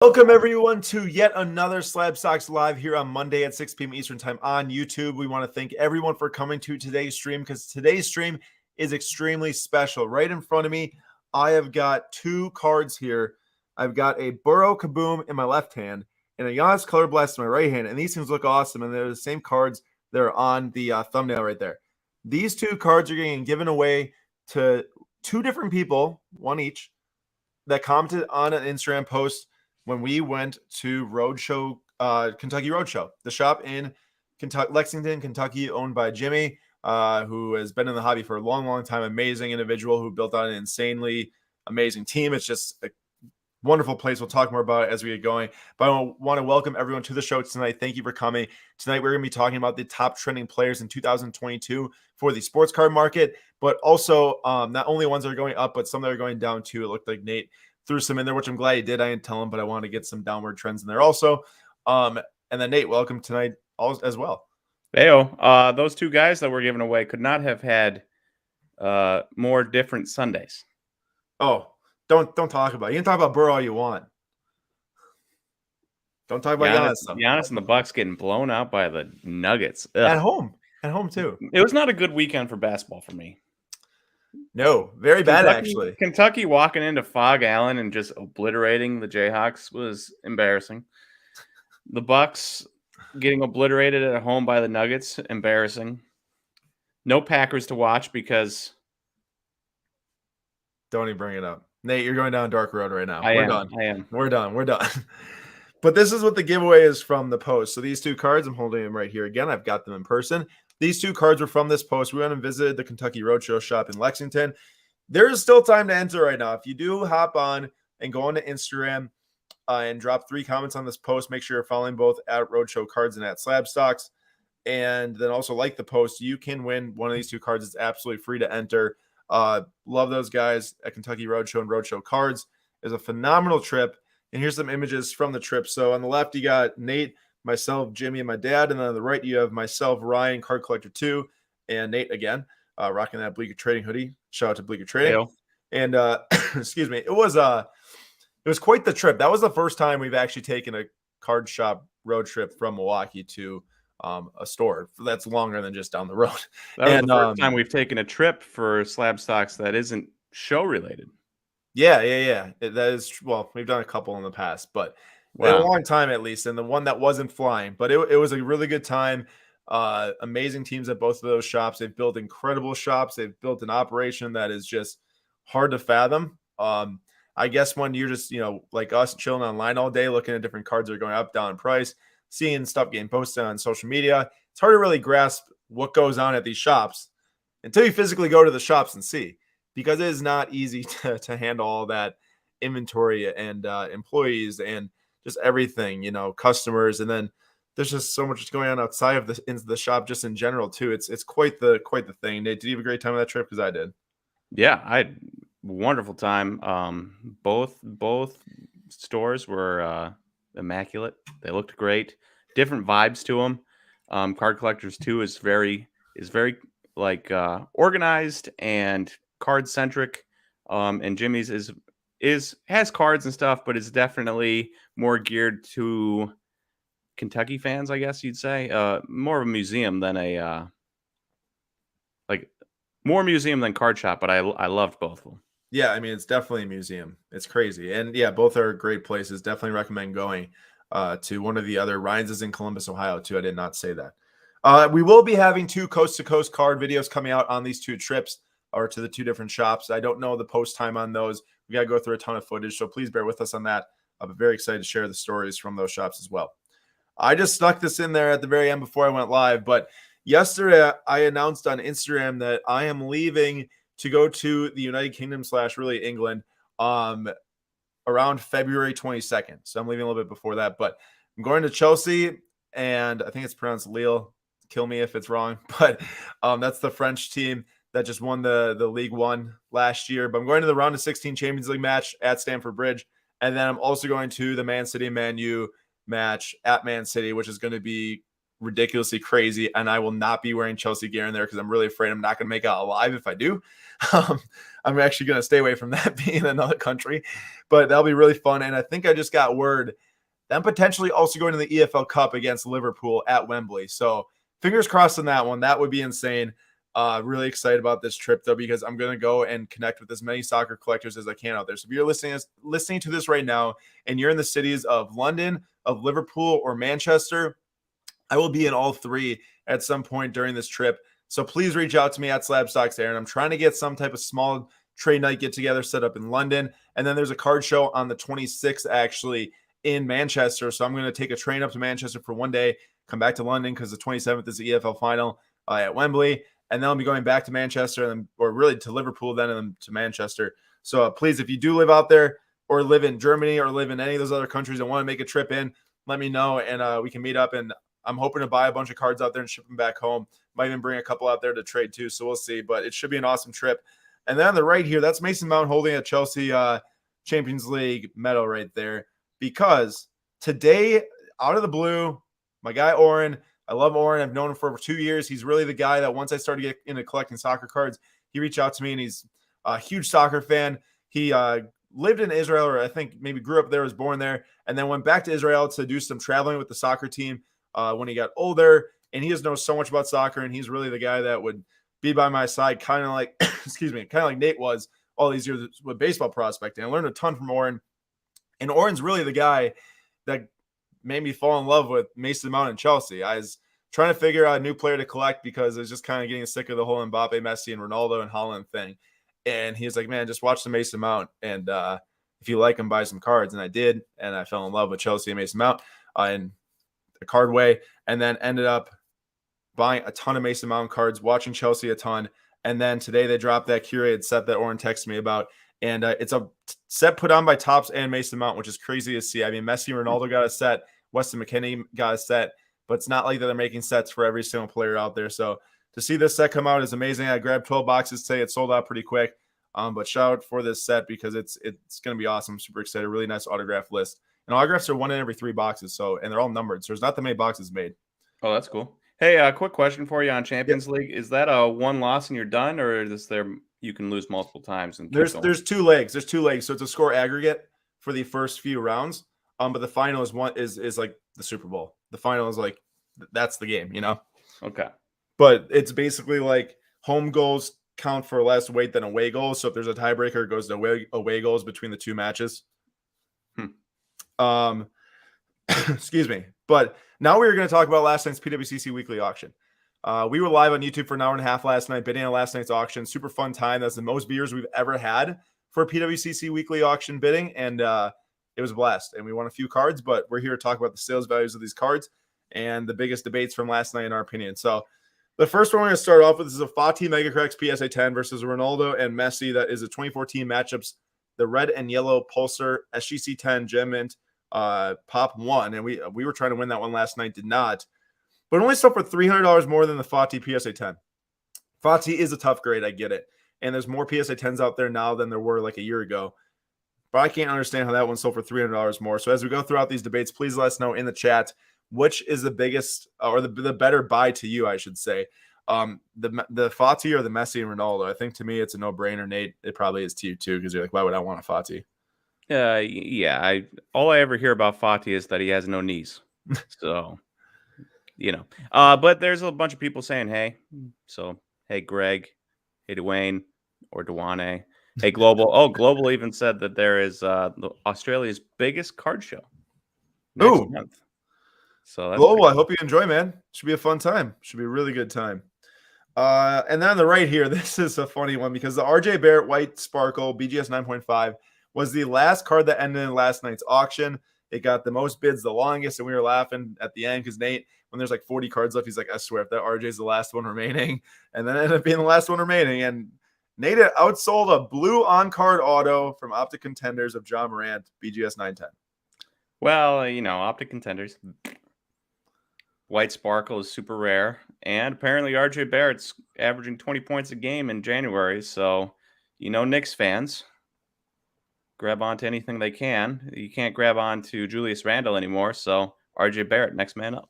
Welcome, everyone, to yet another SlabStox Live here on Monday at 6 p.m. Eastern Time on YouTube. We want to thank everyone for coming to today's stream because today's stream is extremely special. Right in front of me, I have got two cards here. I've got a Burrow Kaboom in my left hand and a Giannis Color Blast in my right hand, and these things look awesome, and they're the same cards that are on the thumbnail right there. These two cards are getting given away to two different people, one each, that commented on an Instagram post when we went to Kentucky Roadshow, the shop in Lexington, Kentucky, owned by Jimmy, who has been in the hobby for a long, long time. Amazing individual who built out an insanely amazing team. It's just a wonderful place. We'll talk more about it as we get going. But I want to welcome everyone to the show tonight. Thank you for coming. Tonight, we're going to be talking about the top trending players in 2022 for the sports card market, but also not only ones that are going up, but some that are going down too. It looked like Nate threw some in there, which I'm glad he did. I didn't tell him, but I want to get some downward trends in there also. And then Nate, welcome tonight as well. Heyo, those two guys that were given away could not have had more different Sundays. Oh, don't talk about it. You can talk about Burrow all you want. Don't talk about Giannis. Giannis and the Bucks getting blown out by the Nuggets. Ugh. At home too. It was not a good weekend for basketball for me. No, very bad actually. Kentucky walking into Fog Allen and just obliterating the Jayhawks was embarrassing. The Bucks getting obliterated at home by the Nuggets, embarrassing. No Packers to watch because... Don't even bring it up. Nate, you're going down a dark road right now. I am. We're done. But this is what the giveaway is from the post. So these two cards, I'm holding them right here again. I've got them in person. These two cards were from this post. We went and visited the Kentucky Roadshow shop in Lexington. There is still time to enter right now. If you do hop on and go onto Instagram and drop 3 comments on this post, make sure you're following both at Roadshow Cards and at SlabStox. And then also like the post. You can win one of these two cards. It's absolutely free to enter. Love those guys at Kentucky Roadshow and Roadshow Cards. It was a phenomenal trip. And here's some images from the trip. So on the left, you got Nate, myself, Jimmy, and my dad. And then on the right, you have myself, Ryan, Card Collector 2, and Nate again, rocking that Bleecker Trading hoodie. Shout out to Bleecker Trading. Hail. And excuse me, it was quite the trip. That was the first time we've actually taken a card shop road trip from Milwaukee to a store that's longer than just down the road. That was the first time we've taken a trip for SlabStox that isn't show related. Yeah. That is, well, we've done a couple in the past, but in a long time at least, and the one that wasn't flying. But it was a really good time. Amazing teams at both of those shops. They've built incredible shops. They've built an operation that is just hard to fathom. I guess when you're just, like us, chilling online all day, looking at different cards that are going up, down in price, seeing stuff getting posted on social media, it's hard to really grasp what goes on at these shops until you physically go to the shops and see. Because it is not easy to handle all that inventory and employees and just everything, customers. And then there's just so much going on outside of the shop just in general too. It's quite the thing. Nate, did you have a great time on that trip? Because I did. Yeah, I had a wonderful time. Both stores were immaculate. They looked great. Different vibes to them. Card Collectors 2 is very like organized and card centric, and Jimmy's has cards and stuff, but it's definitely more geared to Kentucky fans, I guess you'd say. More of a museum than more museum than card shop, but I loved both of them. Yeah, I mean, it's definitely a museum. It's crazy. And yeah, both are great places. Definitely recommend going to one of the other. Ryan's is in Columbus, Ohio too. I did not say that. We will be having 2 coast-to-coast card videos coming out on these 2 trips, or to the 2 different shops. I don't know the post time on those. We got to go through a ton of footage, so please bear with us on that. I'm very excited to share the stories from those shops as well. I just snuck this in there at the very end before I went live, but yesterday I announced on Instagram that I am leaving to go to the United Kingdom / really England around February 22nd. So I'm leaving a little bit before that, but I'm going to Chelsea, and I think it's pronounced Lille. Kill me if it's wrong, but that's the French team that just won the League One last year. But I'm going to the round of 16 Champions League match at Stamford Bridge. And then I'm also going to the Man City Man U match at Man City, which is going to be ridiculously crazy, and I will not be wearing Chelsea gear in there because I'm really afraid I'm not going to make it out alive if I do. I'm actually going to stay away from that being in another country, but that'll be really fun. And I think I just got word that I'm potentially also going to the EFL Cup against Liverpool at Wembley. So fingers crossed on that one. That would be insane. Really excited about this trip though, because I'm going to go and connect with as many soccer collectors as I can out there. So if you're listening to this right now and you're in the cities of London, of Liverpool, or Manchester, I will be in all three at some point during this trip. So please reach out to me at SlabStox, Aaron. I'm trying to get some type of small trade night get together set up in London. And then there's a card show on the 26th actually in Manchester. So I'm going to take a train up to Manchester for one day, come back to London because the 27th is the EFL final at Wembley. And then I'll be going back to Manchester, and then, or really to Liverpool, then and then to Manchester. So please, if you do live out there or live in Germany or live in any of those other countries and want to make a trip in, let me know, and we can meet up. And I'm hoping to buy a bunch of cards out there and ship them back home. Might even bring a couple out there to trade too. So we'll see, but it should be an awesome trip. And then on the right here, that's Mason Mount holding a Chelsea Champions League medal right there, because today, out of the blue, my guy Oren, I love Oren. I've known him for over 2 years. He's really the guy that once I started getting into collecting soccer cards, he reached out to me, and he's a huge soccer fan. He lived in Israel, or I think maybe grew up there, was born there, and then went back to Israel to do some traveling with the soccer team when he got older. And he just knows so much about soccer, and he's really the guy that would be by my side, kind of like, excuse me, kind of like Nate was all these years with baseball prospecting. I learned a ton from Oren, and Oren's really the guy that made me fall in love with Mason Mount and Chelsea. I was trying to figure out a new player to collect because I was just kind of getting sick of the whole Mbappe, Messi, and Ronaldo and Haaland thing. And he was like, man, just watch the Mason Mount. And if you like him, buy some cards. And I did. And I fell in love with Chelsea and Mason Mount in a card way. And then ended up buying a ton of Mason Mount cards, watching Chelsea a ton. And then today they dropped that curated set that Oren texted me about. And it's a set put on by Topps and Mason Mount, which is crazy to see. I mean, Messi and Ronaldo got a set. Weston McKennie got a set. But it's not like that they're making sets for every single player out there. So to see this set come out is amazing. I grabbed 12 boxes today. It sold out pretty quick. But shout out for this set because it's going to be awesome. I'm super excited. Really nice autograph list. And autographs are 1 in every 3 boxes. So, and they're all numbered. So there's not that many boxes made. Oh, that's cool. Hey, quick question for you on Champions League. Is that a one loss and you're done, or is there you can lose multiple times? And there's 2 legs. There's 2 legs. So it's a score aggregate for the first few rounds. But the final is like the Super Bowl. The final is like, that's the game, you know? Okay. But it's basically like home goals count for less weight than away goals. So if there's a tiebreaker, it goes to away goals between the 2 matches. Excuse me. But now we're going to talk about last night's PWCC weekly auction. We were live on YouTube for an hour and a half last night, bidding on last night's auction. Super fun time. That's the most viewers we've ever had for PWCC weekly auction bidding. And it was a blast. And we won a few cards, but we're here to talk about the sales values of these cards and the biggest debates from last night, in our opinion. So the first one we're going to start off with is a Fati Mega Cracks PSA 10 versus Ronaldo and Messi. That is a 2014 matchups, the red and yellow Pulsar SGC 10 Gem Mint Pop 1. And we were trying to win that one last night, did not. But only sold for $300 more than the Fati PSA 10. Fati is a tough grade, I get it. And there's more PSA 10s out there now than there were like a year ago. But I can't understand how that one sold for $300 more. So as we go throughout these debates, please let us know in the chat which is the biggest or the better buy to you, I should say. The Fati or the Messi and Ronaldo. I think to me it's a no-brainer, Nate. It probably is to you too, because you're like, why would I want a Fati? Yeah. All I ever hear about Fati is that he has no knees. So, you know. But there's a bunch of people saying, hey. So, hey, Greg. Hey, Dwayne or Dwane. Hey, Global. Oh, Global even said that there is Australia's biggest card show next month. So that's Global, I hope you enjoy, man. Should be a fun time. Should be a really good time. And then on the right here, this is a funny one because the RJ Barrett White Sparkle BGS 9.5 was the last card that ended in last night's auction. It got the most bids, the longest, and we were laughing at the end because Nate, when there's like 40 cards left, he's like, I swear, if that RJ is the last one remaining. And then it ended up being the last one remaining. And Nate outsold a blue on-card auto from Optic Contenders of John Morant, BGS 910. Well, Optic Contenders. White Sparkle is super rare. And apparently RJ Barrett's averaging 20 points a game in January. So, Knicks fans, grab onto anything they can. You can't grab onto Julius Randle anymore. So RJ Barrett, next man up.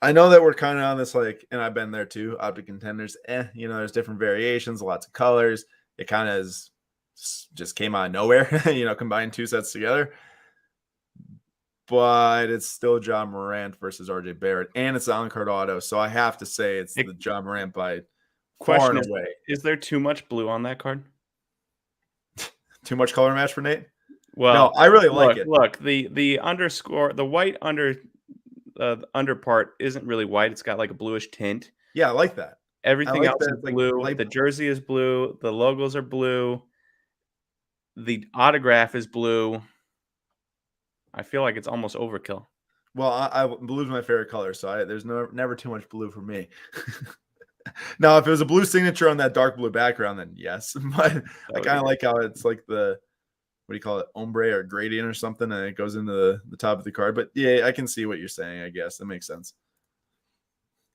I know that we're kind of on this, like, and I've been there too, optic contenders. There's different variations, lots of colors. It kind of just came out of nowhere, combined two sets together. But it's still John Morant versus RJ Barrett, and it's on card auto. So I have to say it's the John Morant by far and away. Is there too much blue on that card? Too much color match for Nate? Well, no, I really like it. Look, the underscore, the white under part isn't really white. It's got like a bluish tint. Yeah, I like that. Everything else is blue. The jersey is blue. The logos are blue. The autograph is blue. I feel like it's almost overkill. Well, blue's my favorite color, so there's never too much blue for me. Now, if it was a blue signature on that dark blue background, then yes. But I kind of like how it's like the, what do you call it, ombre or gradient or something, and it goes into the top of the card. But yeah, I can see what you're saying, I guess. That makes sense.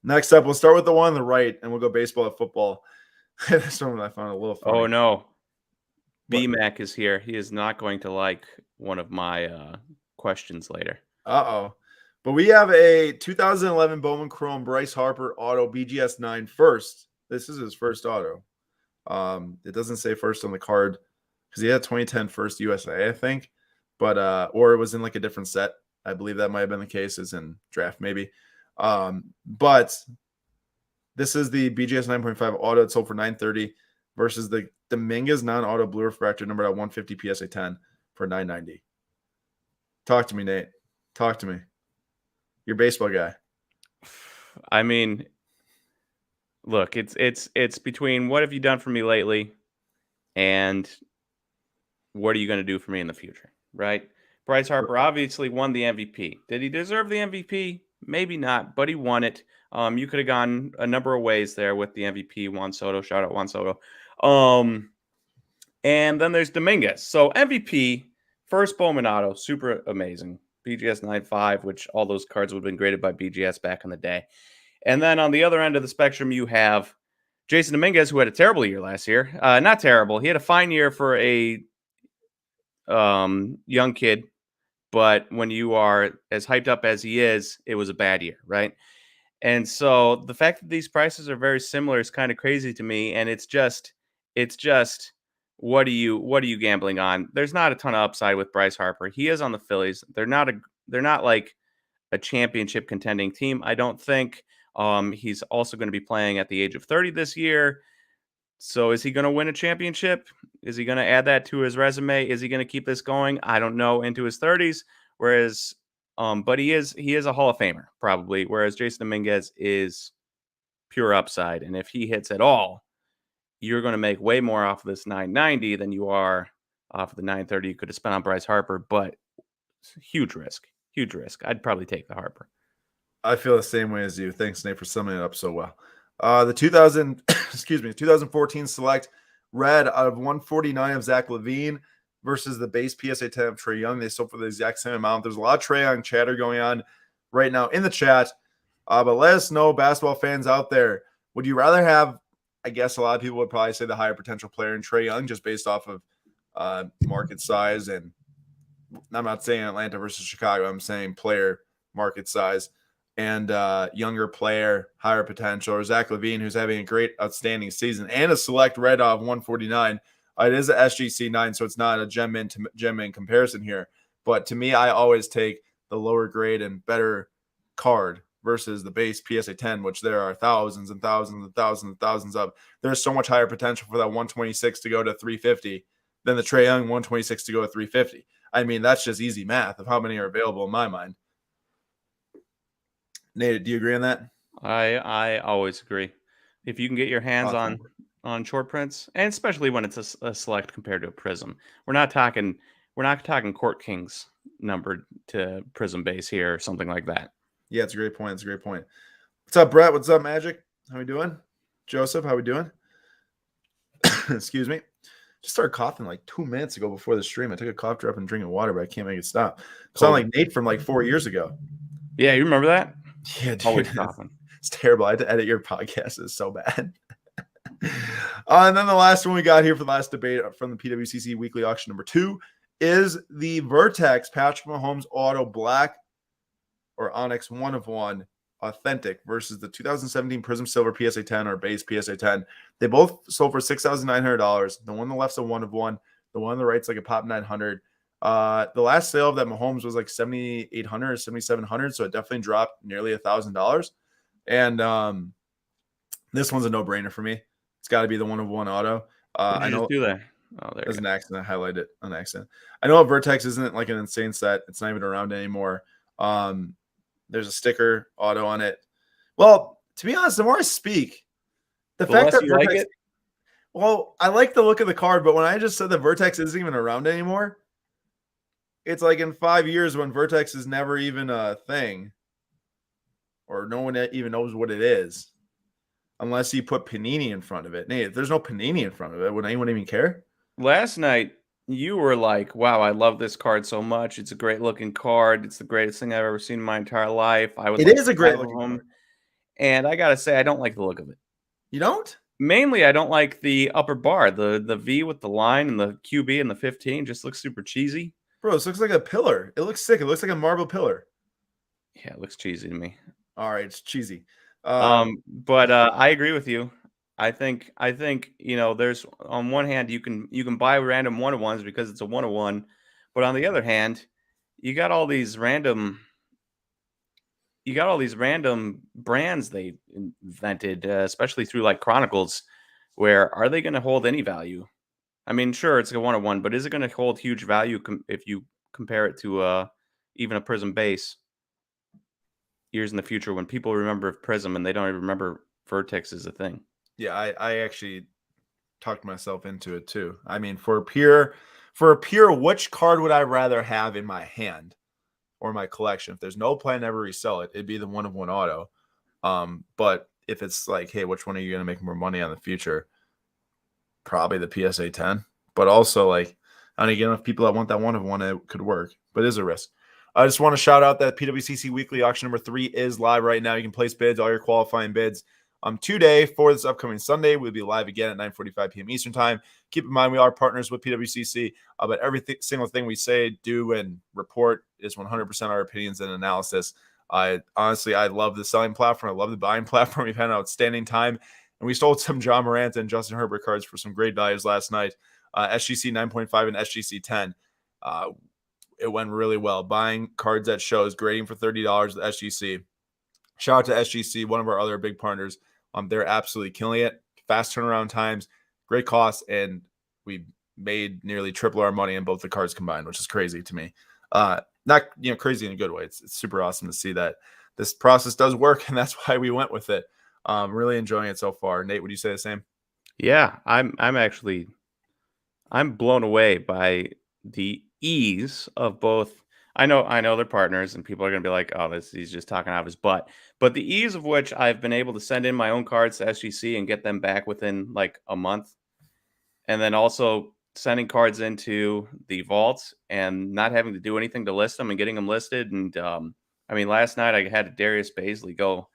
Next up, we'll start with the one on the right, and we'll go baseball at football. This one I found a little funny. Oh, no. B-Mac is here. He is not going to like one of my questions later. Uh-oh. But we have a 2011 Bowman Chrome Bryce Harper auto BGS 9 first. This is his first auto. It doesn't say first on the card because he had 2010 first USA, I think. But or it was in like a different set. I believe that might have been the case. It's in draft maybe. But this is the BGS 9.5 auto. It sold for $930 versus the Dominguez non-auto blue refractor numbered at 150 PSA 10 for $990. Talk to me, Nate. Talk to me. You're a baseball guy. I mean, look, it's between what have you done for me lately and what are you going to do for me in the future, right? Bryce Harper obviously won the MVP. Did he deserve the MVP? Maybe not, but he won it. You could have gone a number of ways there with the MVP. Juan Soto, shout out Juan Soto. And then there's Dominguez. So MVP, first Bowman auto, super amazing. BGS 9.5, which all those cards would have been graded by BGS back in the day. And then on the other end of the spectrum, you have Jason Dominguez, who had a terrible year last year. Not terrible. He had a fine year for a young kid. But when you are as hyped up as he is, it was a bad year, right? And so the fact that these prices are very similar is kind of crazy to me. And it's just what are you gambling on? There's not a ton of upside with Bryce Harper. He is on the Phillies. They're not like a championship contending team, I don't think. He's also going to be playing at the age of 30 this year. So is he going to win a championship? Is he going to add that to his resume? Is he going to keep this going? I don't know, into his 30s. Whereas, but he is a Hall of Famer probably. Whereas Jason Dominguez is pure upside, and if he hits at all, you're going to make way more off of this $990 than you are off of the $930 you could have spent on Bryce Harper. But huge risk. I'd probably take the Harper. I feel the same way as you. Thanks, Nate, for summing it up so well. The 2014 select red out of 149 of Zach Levine versus the base PSA 10 of Trae Young. They sold for the exact same amount. There's a lot of Trae Young chatter going on right now in the chat. But let us know, basketball fans out there, would you rather have, I guess a lot of people would probably say the higher potential player in Trae Young just based off of market size. And I'm not saying Atlanta versus Chicago. I'm saying player market size. And younger player, higher potential, or Zach Levine, who's having a great, outstanding season, and a select red of 149. It is a SGC 9, so it's not a gem in comparison here. But to me, I always take the lower grade and better card versus the base PSA 10, which there are thousands and thousands and thousands and thousands of. There's so much higher potential for that 126 to go to 350 than the Trae Young 126 to go to 350. I mean, that's just easy math of how many are available in my mind. Nate, do you agree on that? I always agree. If you can get your hands on short prints, and especially when it's a select compared to a prism, we're not talking Court Kings numbered to prism base here or something like that. Yeah, it's a great point. What's up, Brett? What's up, Magic? How we doing? Joseph, how we doing? Excuse me. Just started coughing like 2 minutes ago before the stream. I took a cough drop and drinking water, but I can't make it stop. Sound like Nate from like 4 years ago. Yeah, you remember that? Yeah, dude, always coughing. It's terrible. I had to edit your podcast. It's so bad. And then the last one we got here for the last debate from the PWCC weekly auction number 2 is the Vertex Patrick Mahomes Auto Black or Onyx 1 of 1 Authentic versus the 2017 Prism Silver PSA 10 or base PSA 10. They both sold for $6,900. The one on the left's a 1 of 1. The one on the right's like a pop 900. The last sale of that Mahomes was like 7,800 or 7,700, so it definitely dropped nearly $1,000. And this one's a no-brainer for me. It's got to be the 1 of 1 auto. What did I you know just do there? Oh, there. there's an accident. I highlighted it on accident. I know Vertex isn't like an insane set. It's not even around anymore. There's a sticker auto on it. Well, to be honest, the more I speak, the fact that you Vertex, like it. well, I like the look of the card, but when I just said that Vertex isn't even around anymore, it's like in 5 years when Vertex is never even a thing, or no one even knows what it is, unless you put Panini in front of it. Nate, if there's no Panini in front of it, would anyone even care? Last night, you were like, wow, I love this card so much. It's a great looking card. It's the greatest thing I've ever seen in my entire life. I would It like is a to great have looking them. card. And I got to say, I don't like the look of it. You don't? Mainly, I don't like the upper bar. The V with the line and the QB and the 15 just looks super cheesy. Bro, this looks like a pillar. It looks sick. It looks like a marble pillar. Yeah, it looks cheesy to me. All right, it's cheesy. But I agree with you. I think there's on one hand you can buy random 1-of-1s because it's a 1-of-1, but on the other hand, you got all these random brands they invented, especially through like Chronicles, where are they going to hold any value? I mean, sure, it's a 1-of-1, but is it going to hold huge value if you compare it to even a Prism base years in the future when people remember Prism and they don't even remember Vertex is a thing? Yeah, I actually talked myself into it too. I mean, for a pure, which card would I rather have in my hand or my collection? If there's no plan to ever resell it, it'd be the 1-of-1 auto. But if it's like, hey, which one are you going to make more money on in the future? Probably the PSA 10. But also, like, I don't get enough people that want that 1-of-1, it could work, but it is a risk. I just want to shout out that PWCC Weekly Auction number 3 is live right now. You can place bids, all your qualifying bids. Today, for this upcoming Sunday, we'll be live again at 9:45 p.m. Eastern Time. Keep in mind, we are partners with PWCC, but every single thing we say, do, and report is 100% our opinions and analysis. Honestly, I love the selling platform. I love the buying platform. We've had an outstanding time, and we sold some John Morant and Justin Herbert cards for some great values last night. SGC 9.5 and SGC 10. It went really well. Buying cards at shows, grading for $30 at SGC. Shout out to SGC, one of our other big partners. They're absolutely killing it. Fast turnaround times, great costs, and we made nearly triple our money in both the cards combined, which is crazy to me. Not crazy in a good way. It's super awesome to see that this process does work, and that's why we went with it. Really enjoying it so far. Nate, would you say the same? Yeah, I'm blown away by the ease of both. I know they're partners, and people are going to be like, "Oh, he's just talking out of his butt." But the ease of which I've been able to send in my own cards to SGC and get them back within like a month, and then also sending cards into the vaults and not having to do anything to list them and getting them listed. And I mean, last night I had Darius Baisley go,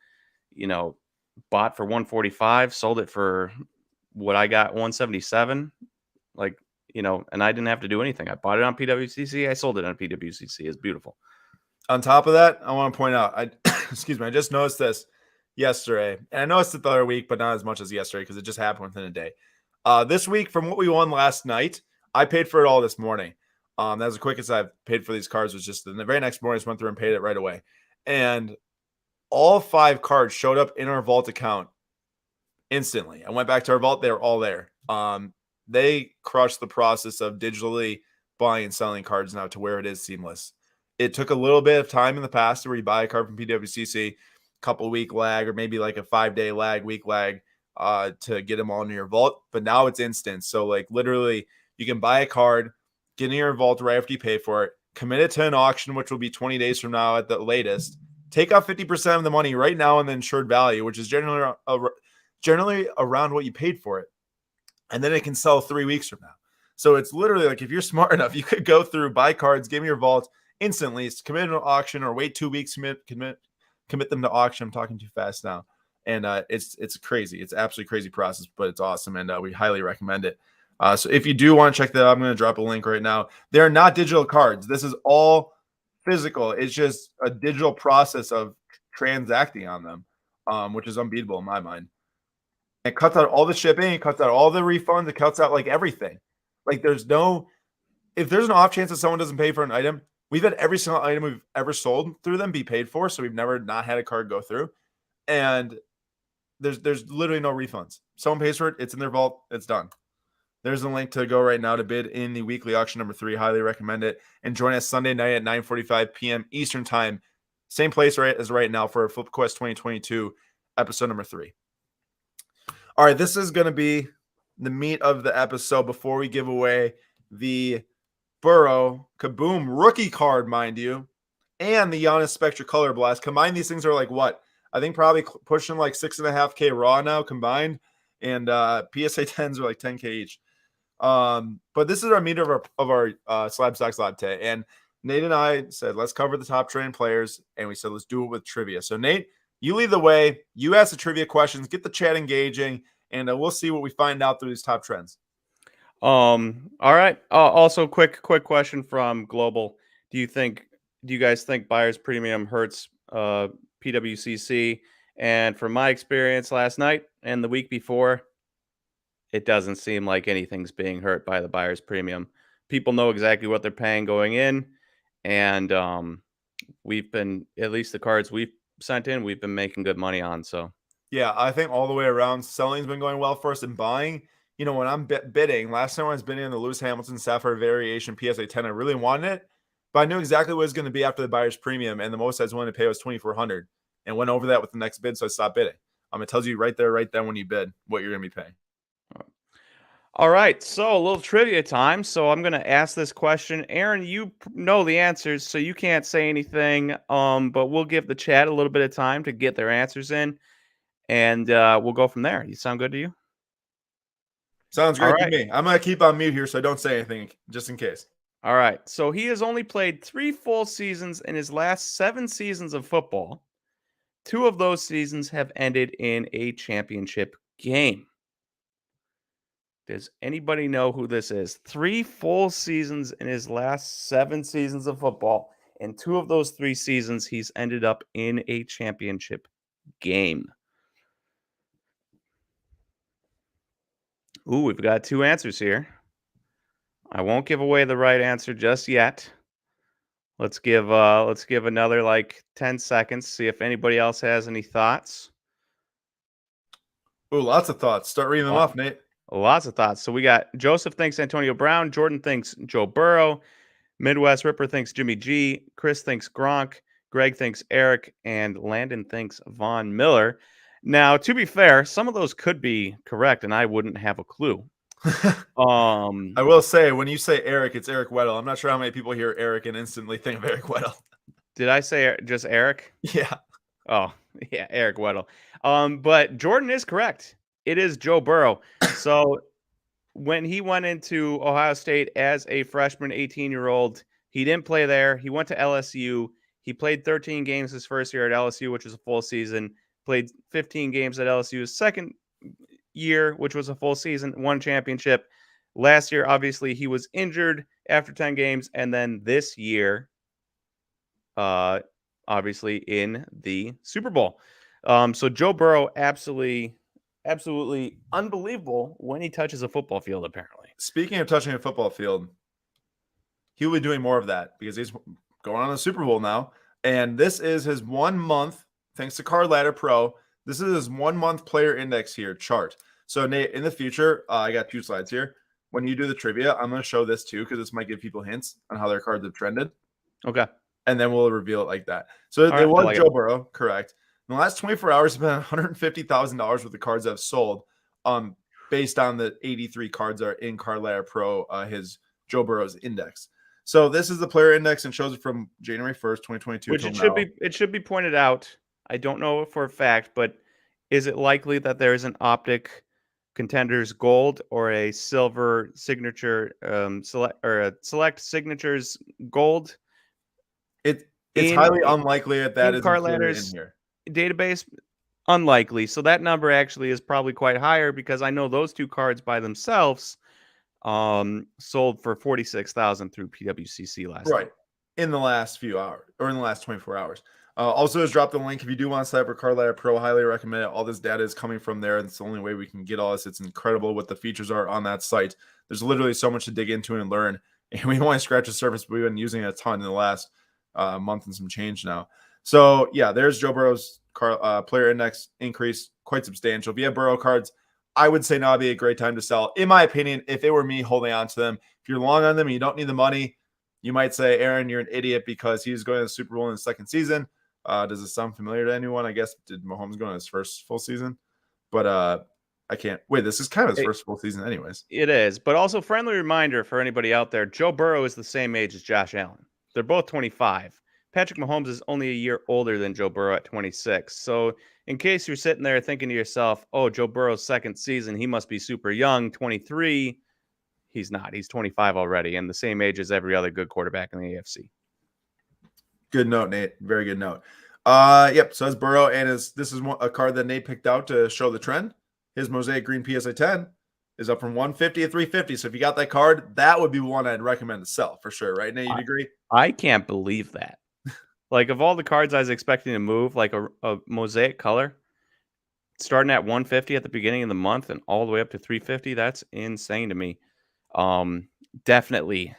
bought for 145, sold it for what I got 177, like. And I didn't have to do anything. I bought it on PWCC. I sold it on PWCC. It's beautiful. On top of that, I want to point out, I just noticed this yesterday. And I noticed it the other week, but not as much as yesterday because it just happened within a day. This week, from what we won last night, I paid for it all this morning. That was the quickest I've paid for these cards. Was just the very next morning, I just went through and paid it right away. And all 5 cards showed up in our vault account instantly. I went back to our vault. They were all there. They crushed the process of digitally buying and selling cards now to where it is seamless. It took a little bit of time in the past where you buy a card from PWCC, couple week lag or maybe like a 5-day lag, week lag to get them all into your vault. But now it's instant. So like literally you can buy a card, get in your vault right after you pay for it, commit it to an auction, which will be 20 days from now at the latest. Take out 50% of the money right now in the insured value, which is generally around what you paid for it. And then it can sell 3 weeks from now. So it's literally like if you're smart enough, you could go through, buy cards, give me your vault instantly, commit an auction, or wait 2 weeks, commit them to auction. I'm talking too fast now. And it's crazy. It's absolutely crazy process, but it's awesome. And we highly recommend it. So if you do want to check that out, I'm going to drop a link right now. They're not digital cards. This is all physical. It's just a digital process of transacting on them, which is unbeatable in my mind. It cuts out all the shipping, it cuts out all the refunds, it cuts out like everything. Like there's no, if there's an off chance that someone doesn't pay for an item, we've had every single item we've ever sold through them be paid for. So we've never not had a card go through. And there's literally no refunds. Someone pays for it, it's in their vault, it's done. There's a link to go right now to bid in the weekly auction number 3. Highly recommend it. And join us Sunday night at 9:45 p.m. Eastern time. Same place as right now for Flip Quest 2022 episode number 3. All right, this is going to be the meat of the episode before we give away the Burrow Kaboom rookie card, mind you, and the Giannis Spectra Color Blast. Combined, these things are like what? I think probably pushing like 6.5K raw now combined, and PSA 10s are like 10K each. But this is our meat of our SlabStox Lab today. And Nate and I said, let's cover the top trending players. And we said, let's do it with trivia. So Nate, you lead the way. You ask the trivia questions, get the chat engaging, and we'll see what we find out through these top trends. All right. Also quick question from Global. Do you guys think buyer's premium hurts PWCC? And from my experience last night and the week before, it doesn't seem like anything's being hurt by the buyer's premium. People know exactly what they're paying going in. And we've been, at least the cards we've sent in, we've been making good money on. So, yeah, I think all the way around, selling's been going well for us, and buying, you know, when I'm bidding, last time I was bidding on the Lewis Hamilton Sapphire Variation PSA 10, I really wanted it, but I knew exactly what it was going to be after the buyer's premium, and the most I was willing to pay was $2,400, and went over that with the next bid, so I stopped bidding. It tells you right there, right then when you bid, what you're going to be paying. All right, so a little trivia time. So I'm going to ask this question. Aaron, you know the answers, so you can't say anything, but we'll give the chat a little bit of time to get their answers in, and we'll go from there. You sound good to you? Sounds great to me. I'm going to keep on mute here so I don't say anything, just in case. All right, so he has only played 3 full seasons in his last 7 seasons of football. 2 of those seasons have ended in a championship game. Does anybody know who this is? 3 full seasons in his last 7 seasons of football. And 2 of those 3 seasons, he's ended up in a championship game. Ooh, we've got 2 answers here. I won't give away the right answer just yet. Let's give another like 10 seconds, see if anybody else has any thoughts. Ooh, lots of thoughts. Start reading them off, Nate. Lots of thoughts. So we got Joseph thinks Antonio Brown. Jordan thinks Joe Burrow. Midwest Ripper thinks Jimmy G. Chris thinks Gronk. Greg thinks Eric. And Landon thinks Von Miller. Now, to be fair, some of those could be correct, and I wouldn't have a clue. I will say, when you say Eric, it's Eric Weddle. I'm not sure how many people hear Eric and instantly think of Eric Weddle. Did I say just Eric? Yeah. Oh, yeah, Eric Weddle. But Jordan is correct. It is Joe Burrow. So when he went into Ohio State as a freshman 18-year-old, he didn't play there. He went to LSU. He played 13 games his first year at LSU, which was a full season. Played 15 games at LSU's second year, which was a full season, won championship. Last year, obviously, he was injured after 10 games. And then this year, obviously, in the Super Bowl. So Joe Burrow, absolutely unbelievable when he touches a football field, apparently. Speaking of touching a football field, he will be doing more of that because he's going on the Super Bowl now. And this is his 1 month, thanks to Card Ladder Pro, this is his 1 month player index here chart. So Nate, in the future, I got 2 slides here. When you do the trivia, I'm going to show this too because this might give people hints on how their cards have trended. Okay. And then we'll reveal it like that. So it was like Joe Burrow, correct. In the last 24 hours, it's been $150,000 worth of cards that have sold based on the 83 cards that are in Card Ladder Pro, his Joe Burrow's index. So this is the player index and shows it from January 1st, 2022. Which it should be pointed out. I don't know for a fact, but is it likely that there is an Optic Contenders Gold or a Silver Signature Select Signatures Gold? It's highly unlikely that is Card Ladder's in here. Database. Unlikely. So that number actually is probably quite higher because I know those 2 cards by themselves sold for $46,000 through PWCC last right. night. in the last few hours or in the last 24 hours. Also, just drop the link if you do want to sign up for Card Ladder Pro. Highly recommend it. All this data is coming from there. It's the only way we can get all this. It's incredible what the features are on that site. There's literally so much to dig into and learn. And we only scratch the surface, but we've been using it a ton in the last month and some change now. So, yeah, there's Joe Burrow's player index increase, quite substantial. If you have Burrow cards, I would say now would be a great time to sell. In my opinion, if it were me holding on to them, if you're long on them and you don't need the money, you might say, Aaron, you're an idiot because he's going to the Super Bowl in his second season. Does it sound familiar to anyone? I guess, did Mahomes go in his first full season? But I can't. Wait, this is kind of his first full season anyways. It is. But also, friendly reminder for anybody out there, Joe Burrow is the same age as Josh Allen. They're both 25. Patrick Mahomes is only a year older than Joe Burrow at 26. So in case you're sitting there thinking to yourself, oh, Joe Burrow's second season, he must be super young, 23. He's not. He's 25 already and the same age as every other good quarterback in the AFC. Good note, Nate. Very good note. Yep. So that's Burrow, and this is a card that Nate picked out to show the trend. His Mosaic Green PSA 10 is up from 150 to 350. So if you got that card, that would be one I'd recommend to sell for sure. Right, Nate? You'd agree? I can't believe that. Like, of all the cards I was expecting to move, like a Mosaic color, starting at 150 at the beginning of the month and all the way up to 350, that's insane to me. Definitely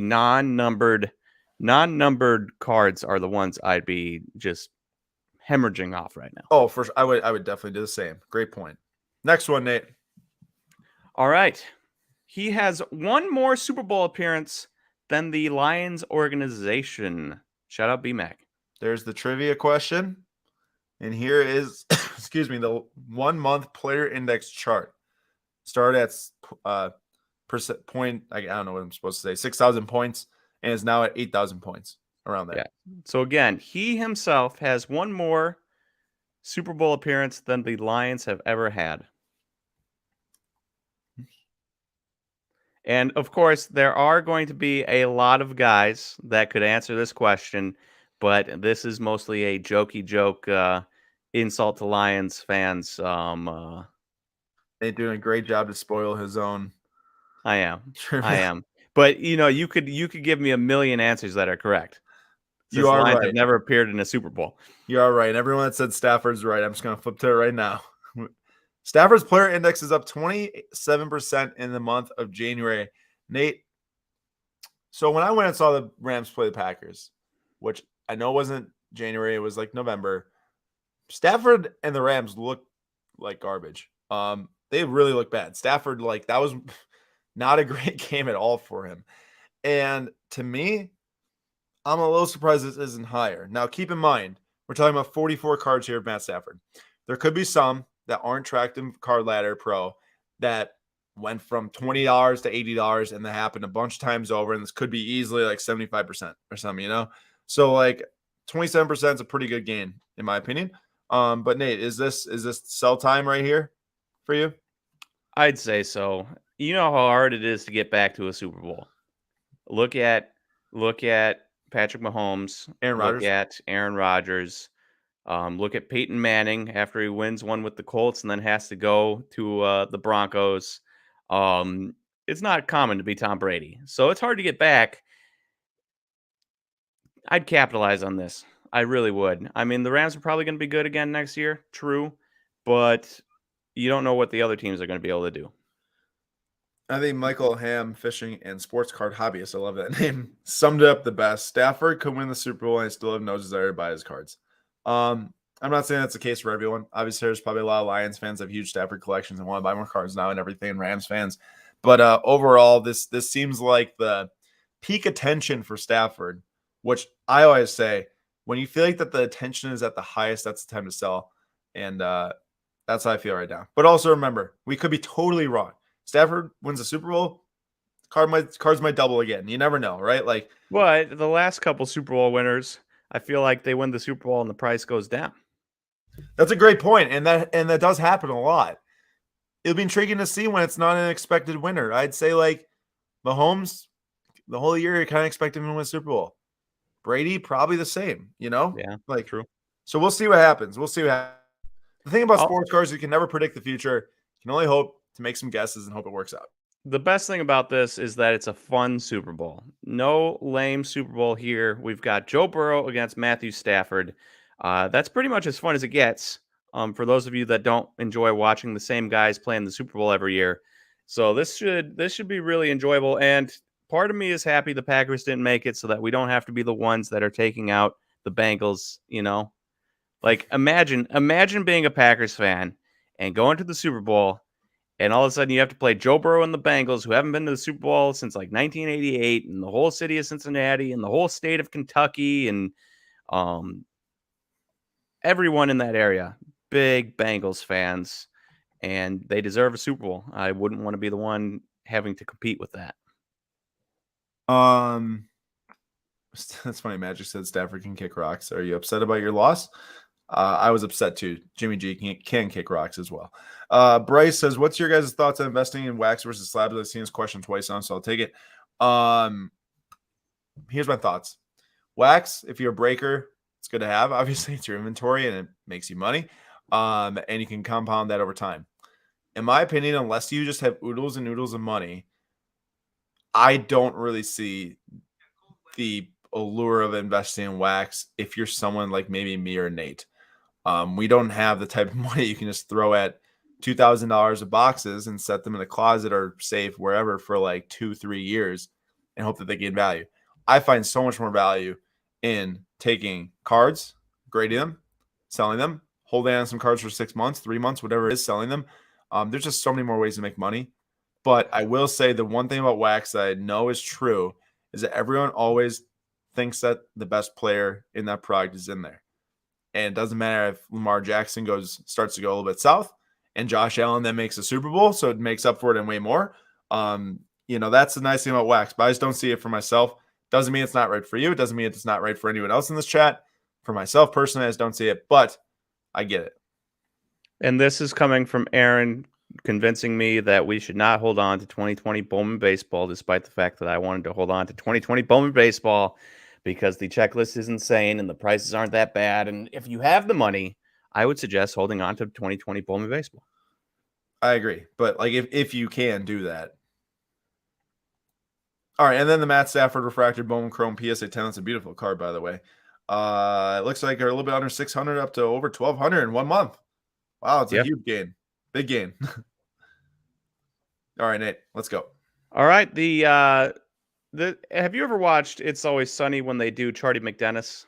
non-numbered cards are the ones I'd be just hemorrhaging off right now. Oh, for sure. I would definitely do the same. Great point. Next one, Nate. All right. He has one more Super Bowl appearance than the Lions organization. Shout out BMAC. There's the trivia question. And here is, excuse me, the 1 month player index chart. Start at point, I don't know what I'm supposed to say, 6,000 points, and is now at 8,000 points, around there. Yeah. So again, he himself has one more Super Bowl appearance than the Lions have ever had. And of course, there are going to be a lot of guys that could answer this question, but this is mostly a jokey joke insult to Lions fans. They're doing a great job to spoil his own. I am. But you could give me a million answers that are correct. You are Lions right. have never appeared in a Super Bowl. You are right. And everyone that said Stafford's right. I'm just going to flip to it right now. Stafford's player index is up 27% in the month of January. Nate, so when I went and saw the Rams play the Packers, which I know wasn't January, it was like November, Stafford and the Rams looked like garbage. They really look bad. Stafford, like, that was not a great game at all for him. And to me, I'm a little surprised this isn't higher. Now, keep in mind, we're talking about 44 cards here of Matt Stafford. There could be some that aren't tracked in Card Ladder Pro that went from $20 to $80, and that happened a bunch of times over, and this could be easily like 75% or something, So like 27% is a pretty good gain, in my opinion. But Nate, is this sell time right here for you? I'd say so. You know how hard it is to get back to a Super Bowl. Look at Patrick Mahomes. Look at Aaron Rodgers. Look at Peyton Manning after he wins one with the Colts and then has to go to the Broncos. It's not common to be Tom Brady, so it's hard to get back. I'd capitalize on this. I really would. I mean, the Rams are probably going to be good again next year. True. But you don't know what the other teams are going to be able to do. I think Michael Ham, fishing and sports card hobbyist, I love that name, summed it up the best. Stafford could win the Super Bowl and I still have no desire to buy his cards. I'm not saying that's the case for everyone. Obviously, there's probably a lot of Lions fans that have huge Stafford collections and want to buy more cards now and everything, and Rams fans. But overall, this seems like the peak attention for Stafford, which I always say, when you feel like that the attention is at the highest, that's the time to sell. And that's how I feel right now. But also remember, we could be totally wrong. Stafford wins the Super Bowl, cards might double again. You never know, right? Like, but the last couple Super Bowl winners, I feel like they win the Super Bowl and the price goes down. That's a great point, and that does happen a lot. It'll be intriguing to see when it's not an expected winner. I'd say like Mahomes, the whole year you're kind of expecting him to win the Super Bowl. Brady, probably the same, Yeah, like true. So we'll see what happens. The thing about sports cards, you can never predict the future. You can only hope to make some guesses and hope it works out. The best thing about this is that it's a fun Super Bowl. No lame Super Bowl here. We've got Joe Burrow against Matthew Stafford. That's pretty much as fun as it gets. For those of you that don't enjoy watching the same guys playing the Super Bowl every year, so this should be really enjoyable. And part of me is happy the Packers didn't make it, so that we don't have to be the ones that are taking out the Bengals. Like imagine being a Packers fan and going to the Super Bowl. And all of a sudden, you have to play Joe Burrow and the Bengals, who haven't been to the Super Bowl since like 1988, and the whole city of Cincinnati, and the whole state of Kentucky, and everyone in that area. Big Bengals fans, and they deserve a Super Bowl. I wouldn't want to be the one having to compete with that. That's funny. Magic said Stafford can kick rocks. Are you upset about your loss? I was upset too. Jimmy G can kick rocks as well. Bryce says, what's your guys' thoughts on investing in wax versus slabs? I've seen this question twice now, so I'll take it. Here's my thoughts. Wax, if you're a breaker, it's good to have. Obviously, it's your inventory and it makes you money. And you can compound that over time. In my opinion, unless you just have oodles and oodles of money, I don't really see the allure of investing in wax if you're someone like maybe me or Nate. We don't have the type of money you can just throw at $2,000 of boxes and set them in a closet or safe wherever for like 2-3 years and hope that they gain value. I find so much more value in taking cards, grading them, selling them, holding on some cards for 6 months, 3 months, whatever it is, selling them. There's just so many more ways to make money. But I will say the one thing about wax that I know is true is that everyone always thinks that the best player in that product is in there. And it doesn't matter if Lamar Jackson starts to go a little bit south and Josh Allen then makes a Super Bowl, so it makes up for it and way more. That's the nice thing about wax, but I just don't see it for myself. Doesn't mean it's not right for you. It doesn't mean it's not right for anyone else in this chat. For myself personally, I just don't see it, but I get it. And this is coming from Aaron convincing me that we should not hold on to 2020 Bowman baseball, despite the fact that I wanted to hold on to 2020 Bowman baseball because the checklist is insane and the prices aren't that bad. And if you have the money, I would suggest holding on to 2020 Bowman baseball. I agree. But like if you can do that. All right. And then the Matt Stafford refractor Bowman Chrome PSA 10. That's a beautiful card, by the way. It looks like they're a little bit under 600 up to over 1,200 in 1 month. Wow. It's a huge gain. Big gain. All right, Nate, let's go. All right. Have you ever watched It's Always Sunny when they do Charlie McDennis,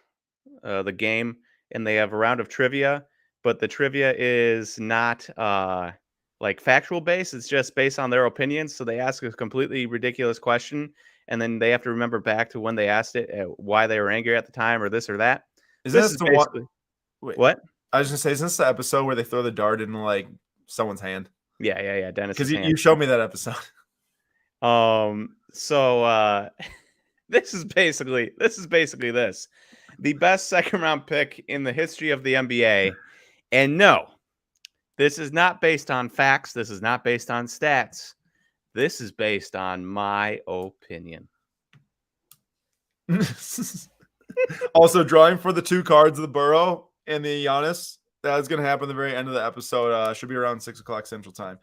the game, and they have a round of trivia, but the trivia is not like factual based. It's just based on their opinions. So they ask a completely ridiculous question, and then they have to remember back to when they asked it, why they were angry at the time, or this or that. This is basically Wait, what? I was gonna say, is this the episode where they throw the dart in like someone's hand? Yeah. Dennis, because you showed me that episode. So this is basically this. The best second round pick in the history of the NBA. And no, this is not based on facts. This is not based on stats. This is based on my opinion. Also, drawing for the 2 cards of the Burrow and the Giannis. That's going to happen at the very end of the episode. Should be around 6 o'clock Central Time.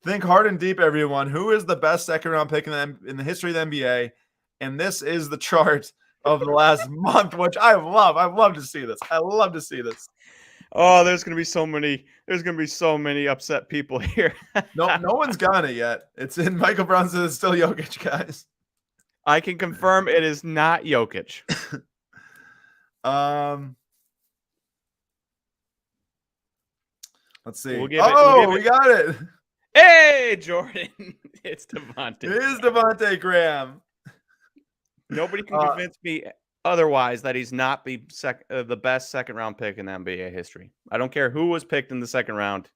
Think hard and deep, everyone. Who is the best second round pick in the history of the NBA? And this is the chart of the last month, which I love. I love to see this. I love to see this. Oh, there's gonna be so many upset people here. No one's got it yet. It's in Michael Brown says it's still Jokic, guys. I can confirm it is not Jokic. Let's see. We got it. Hey, Jordan. It's Devontae. It is Devontae Graham. Nobody can convince me otherwise that he's not the best second round pick in NBA history. I don't care who was picked in the second round.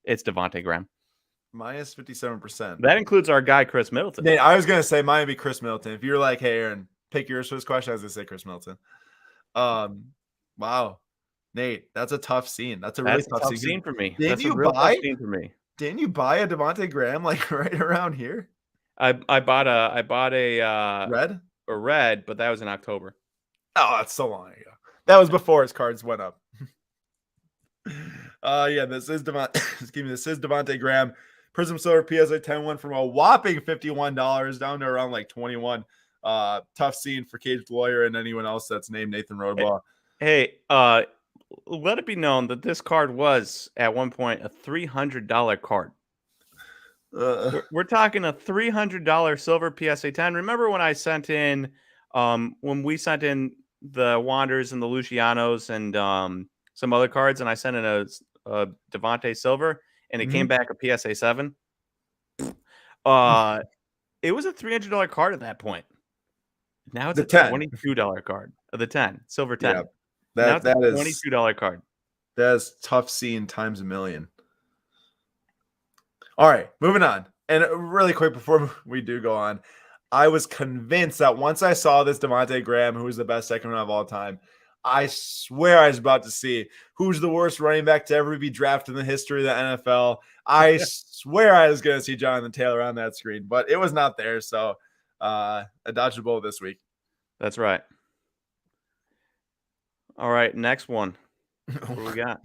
It's Devontae Graham. Minus 57%. That includes our guy, Chris Middleton. Nate, I was going to say mine would be Chris Middleton. If you're like, hey, Aaron, pick yours for this question, I was going to say Chris Middleton. Wow. Nate, that's a tough scene. That's a really tough scene for me. Didn't you buy a Devontae Graham like right around here? I bought a red, but that was in October. Oh, that's so long ago. That was before his cards went up. This is Devontae Graham. Prism Silver PSA 10 went from a whopping $51 down to around like 21. Tough scene for Caged Lawyer and anyone else that's named Nathan Rodebaugh. Hey, let it be known that this card was at one point a $300 card. We're talking a $300 silver PSA 10. Remember when I sent in, when we sent in the Wanders and the Lucianos and some other cards, and I sent in a Devontae Silver, and it came back a PSA 7. It was a $300 card at that point. Now it's The a 10. $22 card. The 10, silver 10. Yeah, now it's that a is $22 card. That is tough scene times a million. All right, moving on. And really quick before we do go on, I was convinced that once I saw this Devontae Graham, who is the best second round of all time, I swear I was about to see who's the worst running back to ever be drafted in the history of the NFL. I swear I was going to see Jonathan Taylor on that screen, but it was not there. So I dodged a bullet this week. That's right. All right, next one. What do we got?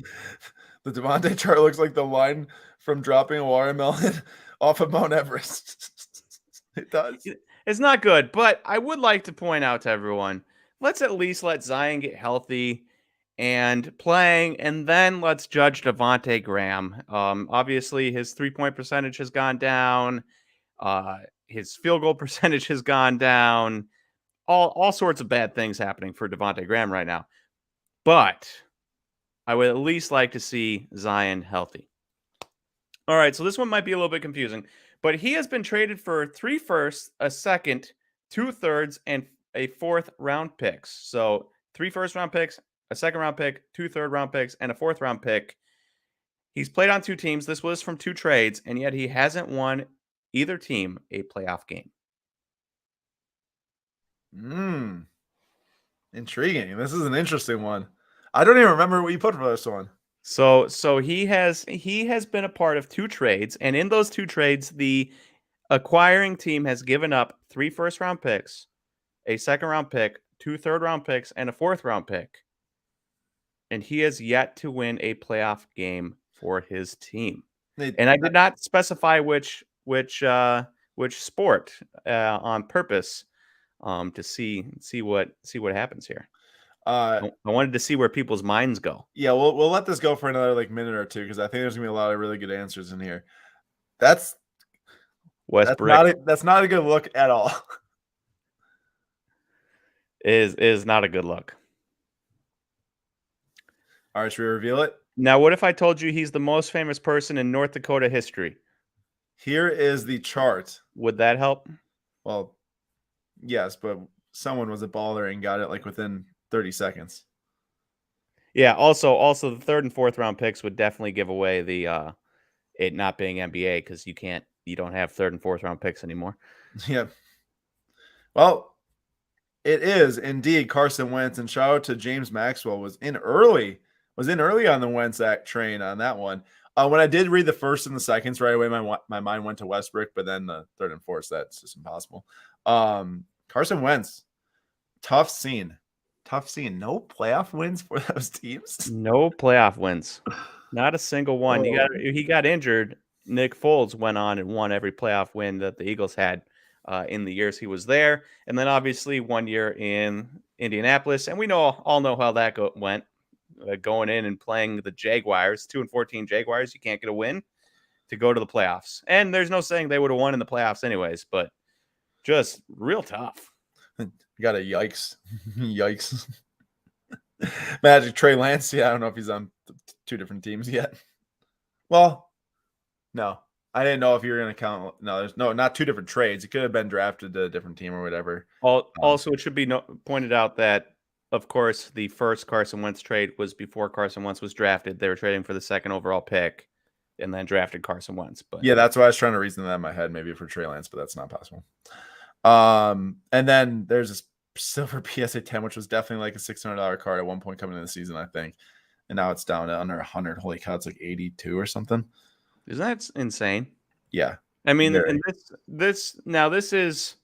The Devontae chart looks like the line from dropping a watermelon off of Mount Everest. It does. It's not good, but I would like to point out to everyone, let's at least let Zion get healthy and playing, and then let's judge Devontae Graham. Obviously, his three-point percentage has gone down. His field goal percentage has gone down. All sorts of bad things happening for Devontae Graham right now. But I would at least like to see Zion healthy. All right, so this one might be a little bit confusing, but he has been traded for 3 firsts, a second, 2 thirds, and a 4th round picks. So 3 first round picks, a second round pick, 2 third round picks, and a 4th round pick. He's played on 2 teams. This was from 2 trades, and yet he hasn't won either team a playoff game. Intriguing. This is an interesting one. I don't even remember what you put for this one. So he has been a part of 2 trades, and in those 2 trades, the acquiring team has given up 3 first round picks, a second round pick, 2 third round picks, and a 4th round pick. And he has yet to win a playoff game for his team. And I did not specify which sport on purpose to see what happens here. I wanted to see where people's minds go. Yeah, we'll let this go for another minute or two because I think there's gonna be a lot of really good answers in here. That's not a good look at all. Is not a good look. All right, should we reveal it? Now, what if I told you he's the most famous person in North Dakota history? Here is the chart. Would that help? Well, yes, but someone was a baller and got it within 30 seconds. Yeah, also the 3rd and 4th round picks would definitely give away the it not being NBA because you don't have 3rd and 4th round picks anymore. Yeah. Well, it is indeed Carson Wentz, and shout out to James Maxwell was in early on the Wentz train on that one. When I did read the first and the seconds right away, my mind went to Westbrook, but then the 3rd and 4th, that's just impossible. Carson Wentz, tough scene. No playoff wins for those teams. No playoff wins. Not a single one. He got injured. Nick Foles went on and won every playoff win that the Eagles had in the years he was there. And then obviously 1 year in Indianapolis. And we all know how that went. Going in and playing the Jaguars, 2-14 Jaguars, you can't get a win to go to the playoffs. And there's no saying they would have won in the playoffs anyways, but just real tough. You got a yikes. Yikes. Magic Trey Lance. Yeah, I don't know if he's on 2 different teams yet. Well, no. I didn't know if you were going to count. No, there's not 2 different trades. It could have been drafted to a different team or whatever. Also, it should be pointed out that, of course, the first Carson Wentz trade was before Carson Wentz was drafted. They were trading for the 2nd overall pick and then drafted Carson Wentz. But yeah, that's why I was trying to reason that in my head, maybe for Trey Lance, but that's not possible. And then there's this silver PSA 10, which was definitely a $600 card at one point coming into the season, I think. And now it's down to under 100. Holy cow, it's 82 or something. Isn't that insane? Yeah. I mean, and this is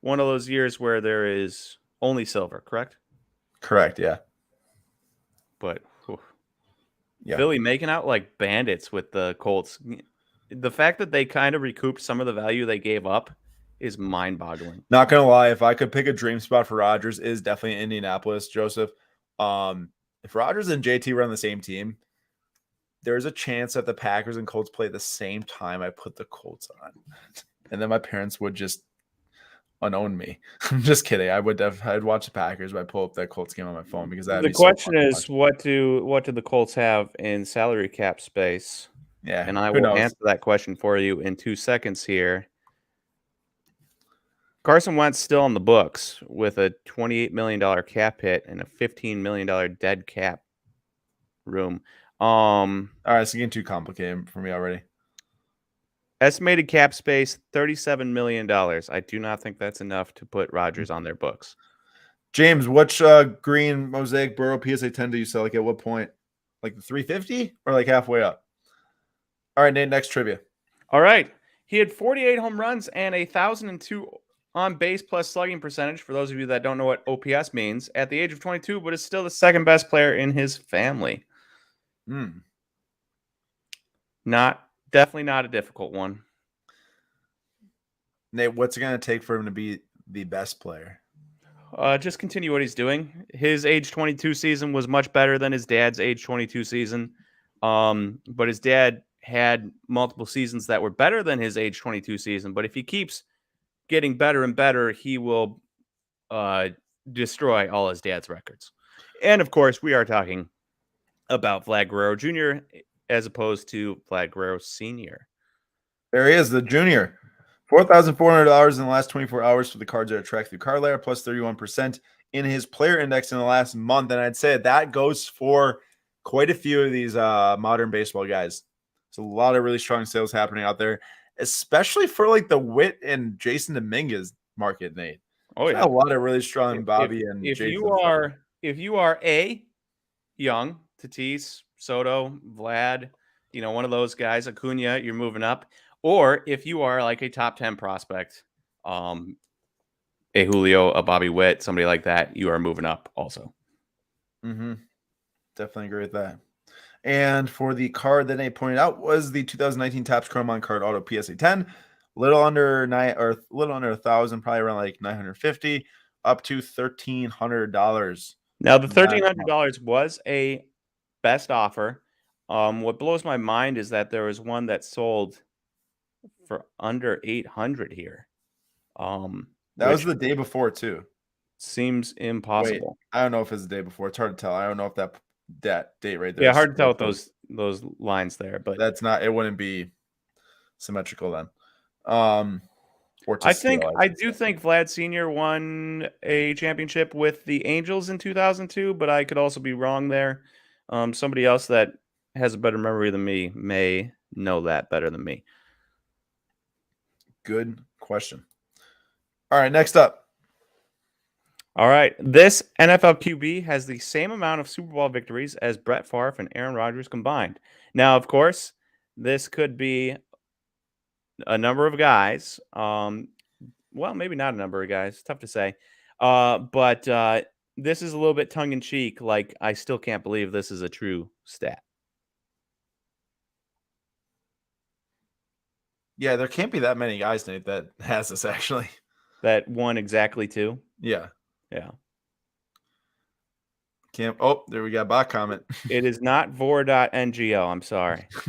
one of those years where there is only silver, correct? Correct, yeah. But yeah. Philly making out like bandits with the Colts. the fact that they kind of recouped some of the value they gave up is mind-boggling. Not gonna lie, if I could pick a dream spot for Rodgers, is definitely Indianapolis, Joseph. If Rodgers and JT were on the same team, there's a chance that the Packers and Colts play at the same time I put the Colts on. And then my parents would just unown me. I'm just kidding. I'd watch the Packers, but I'd pull up that Colts game on my phone because that'd The be so question fun to is, watch. what do the Colts have in salary cap space? Yeah, And I who will knows? answer that question for you in 2 seconds here. Carson Wentz still on the books with a $28 million cap hit and a $15 million dead cap room. All right, it's getting too complicated for me already. Estimated cap space, $37 million. I do not think that's enough to put Rodgers on their books. James, which green mosaic burrow PSA 10 do you sell? Like at what point? Like the 350 or like halfway up? All right, Nate, next trivia. All right. He had 48 home runs and 1,002 on base plus slugging percentage, for those of you that don't know what OPS means, at the age of 22, but is still the second best player in his family. Definitely not a difficult one. Nate, what's it going to take for him to be the best player? Just continue what he's doing. His age 22 season was much better than his dad's age 22 season. But his dad had multiple seasons that were better than his age 22 season. But if he keeps getting better and better, he will destroy all his dad's records. And of course, we are talking about Vlad Guerrero Jr. as opposed to Vlad Guerrero Sr. There he is, the junior. $4,400 in the last 24 hours for the cards that are tracked through CardLayer, plus 31% in his player index in the last month. And I'd say that goes for quite a few of these modern baseball guys. There's a lot of really strong sales happening out there, especially for like the Witt and Jason Dominguez market, Nate. Oh yeah, a lot of really strong Bobby and if Jason. If you are a Young, Tatis, Soto, Vlad, one of those guys, Acuna, you're moving up. Or if you are like a top 10 prospect, a Julio, a Bobby Witt, somebody like that, you are moving up also. Definitely agree with that. And for the card that Nate pointed out was the 2019 Topps Chrome on Card Auto PSA 10, little under 1,000, probably around like 950, up to $1,300. Now the $1,300 was a best offer. What blows my mind is that there was one that sold for under 800 here. That was the day before too. Seems impossible. Wait, I don't know if it's the day before. It's hard to tell. I don't know if that date right there. Yeah, hard to tell with those lines there, but that's not. It wouldn't be symmetrical then. I do think Vlad Sr. won a championship with the Angels in 2002, but I could also be wrong there. Somebody else that has a better memory than me may know that better than me. Good question. All right, next up. All right, this NFL QB has the same amount of Super Bowl victories as Brett Favre and Aaron Rodgers combined. Now, of course, this could be a number of guys. Well, maybe not a number of guys. Tough to say. But this is a little bit tongue-in-cheek. Like, I still can't believe this is a true stat. Yeah, there can't be that many guys, Nate, that has this actually. That won exactly two? Yeah. Yeah. Oh, there we got a bot comment. It is not vor.ngo. I'm sorry. I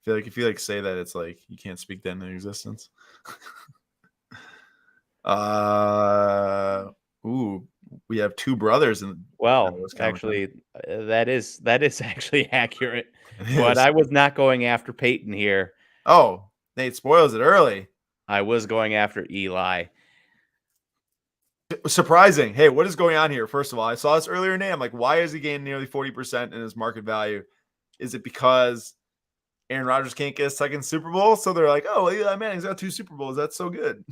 feel like if you say that, it's like you can't speak that into existence. We have two brothers, and actually, that is actually accurate. But I was not going after Peyton here. Oh, Nate spoils it early. I was going after Eli. Surprising. Hey, what is going on here? First of all, I saw this earlier today. I'm like, why is he gaining nearly 40% in his market value? Is it because Aaron Rodgers can't get a second Super Bowl? So they're like, oh, Eli Manning's got 2 Super Bowls. That's so good.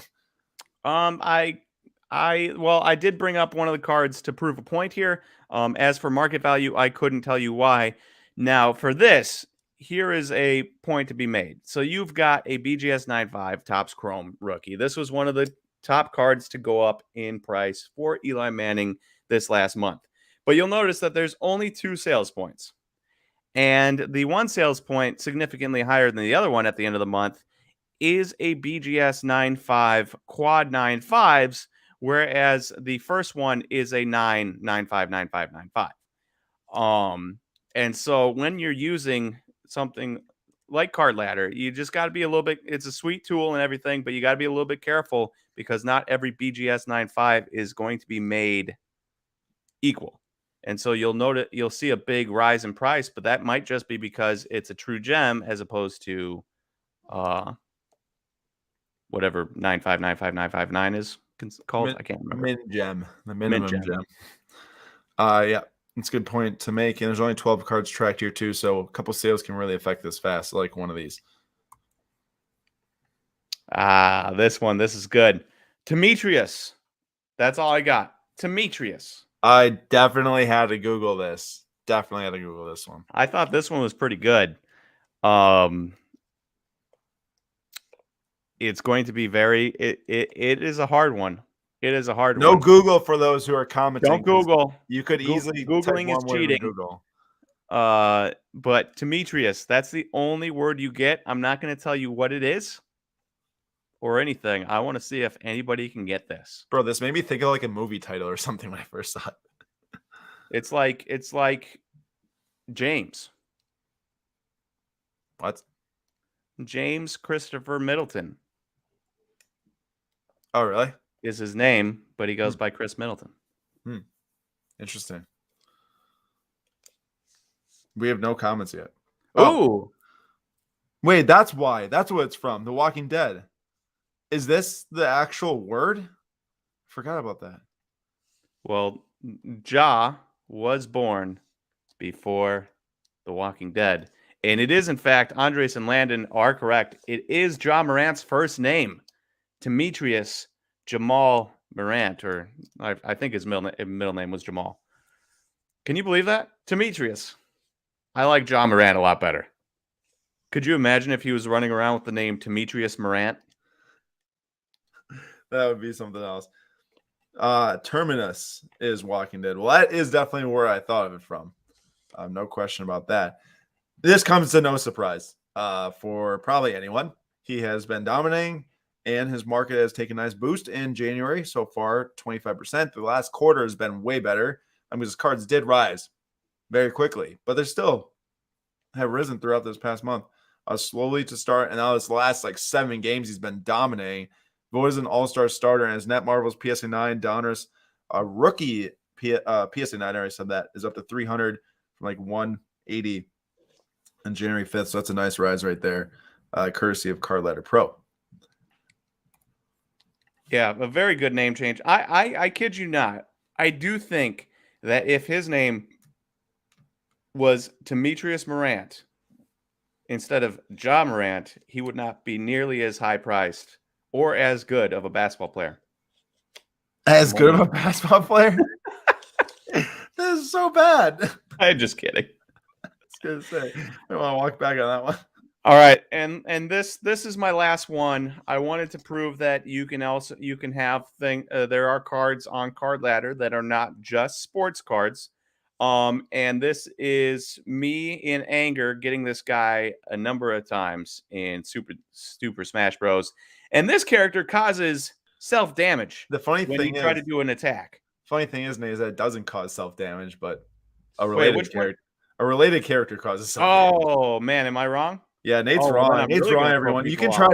I did bring up one of the cards to prove a point here. As for market value, I couldn't tell you why. Now, for this, here is a point to be made. So you've got a BGS 9.5 Topps Chrome rookie. This was one of the top cards to go up in price for Eli Manning this last month. But you'll notice that there's only 2 sales points. And the one sales point significantly higher than the other one at the end of the month is a BGS 9.5 quad 9.5s, whereas the first one is a 9.95 and so when you're using something like Card Ladder, you just got to be a little bit, it's a sweet tool and everything, but you got to be a little bit careful because not every BGS 9.5 is going to be made equal. And so you'll see a big rise in price, but that might just be because it's a true gem as opposed to whatever 9595959 is called. I can't remember. Min gem, the minimum Mint gem. Yeah, it's a good point to make. And there's only 12 cards tracked here too, so a couple sales can really affect this fast, like one of these. This is good. Demetrius. That's all I got. Demetrius. I definitely had to Google this. Definitely had to Google this one. I thought this one was pretty good. It's going to be it is a hard one. It is a hard one. No Google for those who are commenting. Don't Google. You could easily Googling is cheating. Google. But Demetrius, that's the only word you get. I'm not going to tell you what it is or anything. I want to see if anybody can get this. Bro, this made me think of like a movie title or something when I first saw it. It's like James. What? James Christopher Middleton. Oh, really? Is his name, but he goes by Chris Middleton. Interesting. We have no comments yet. Oh. Wait, that's why. That's what it's from. The Walking Dead. Is this the actual word? Forgot about that. Well, Ja was born before The Walking Dead. And it is, in fact, Andres and Landon are correct. It is Ja Morant's first name. Demetrius Jamal Morant, or I think his middle name was Jamal. Can you believe that? Demetrius. I like Ja Morant a lot better. Could you imagine if he was running around with the name Demetrius Morant? That would be something else. Terminus is Walking Dead. Well, that is definitely where I thought of it from. No question about that. This comes to no surprise for probably anyone. He has been dominating, and his market has taken a nice boost in January. So far, 25%. The last quarter has been way better. I mean, his cards did rise very quickly, but they still have risen throughout this past month. Slowly to start, and now this last like 7 games, he's been dominating. Voted as an all-star starter, and his Net Marvels PSA 9, Donruss, rookie PSA 9, I already said that, is up to 300 from like 180 on January 5th. So that's a nice rise right there, courtesy of Card Ladder Pro. Yeah, a very good name change. I kid you not. I do think that if his name was Demetrius Morant instead of Ja Morant, he would not be nearly as high priced or as good of a basketball player. As good of a basketball player? This is so bad. I'm just kidding. I was going to say, I want to walk back on that one. All right, and this is my last one. I wanted to prove that you can have there are cards on Card Ladder that are not just sports cards. And this is me in anger getting this guy a number of times in Super Smash Bros. And this character causes self-damage. The funny when thing you is, try to do an attack. Funny thing is, Nate, is that it doesn't cause self-damage, but a related character causes self-damage. Oh man, am I wrong? Yeah, Nate's wrong. Nate's really wrong, everyone. You can try.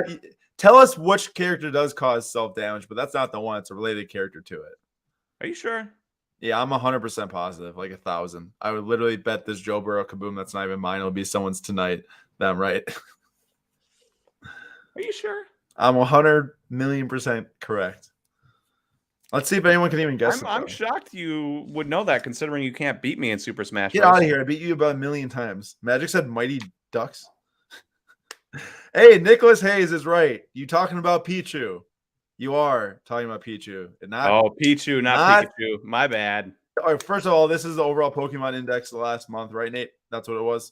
Tell us which character does cause self-damage, but that's not the one. It's a related character to it. Are you sure? Yeah, I'm 100% positive, like 1,000. I would literally bet this Joe Burrow kaboom that's not even mine. It'll be someone's tonight. That I'm right. Are you sure? I'm 100,000,000% correct. Let's see if anyone can even guess. I'm shocked you would know that, considering you can't beat me in Super Smash Bros. Get out of here. I beat you about 1,000,000 times. Magic said Mighty Ducks. Hey, Nicholas Hayes is right. You talking about Pichu? You are talking about Pichu. Pichu, not Pikachu. My bad. All right, first of all, this is the overall Pokemon index the last month, right, Nate? That's what it was?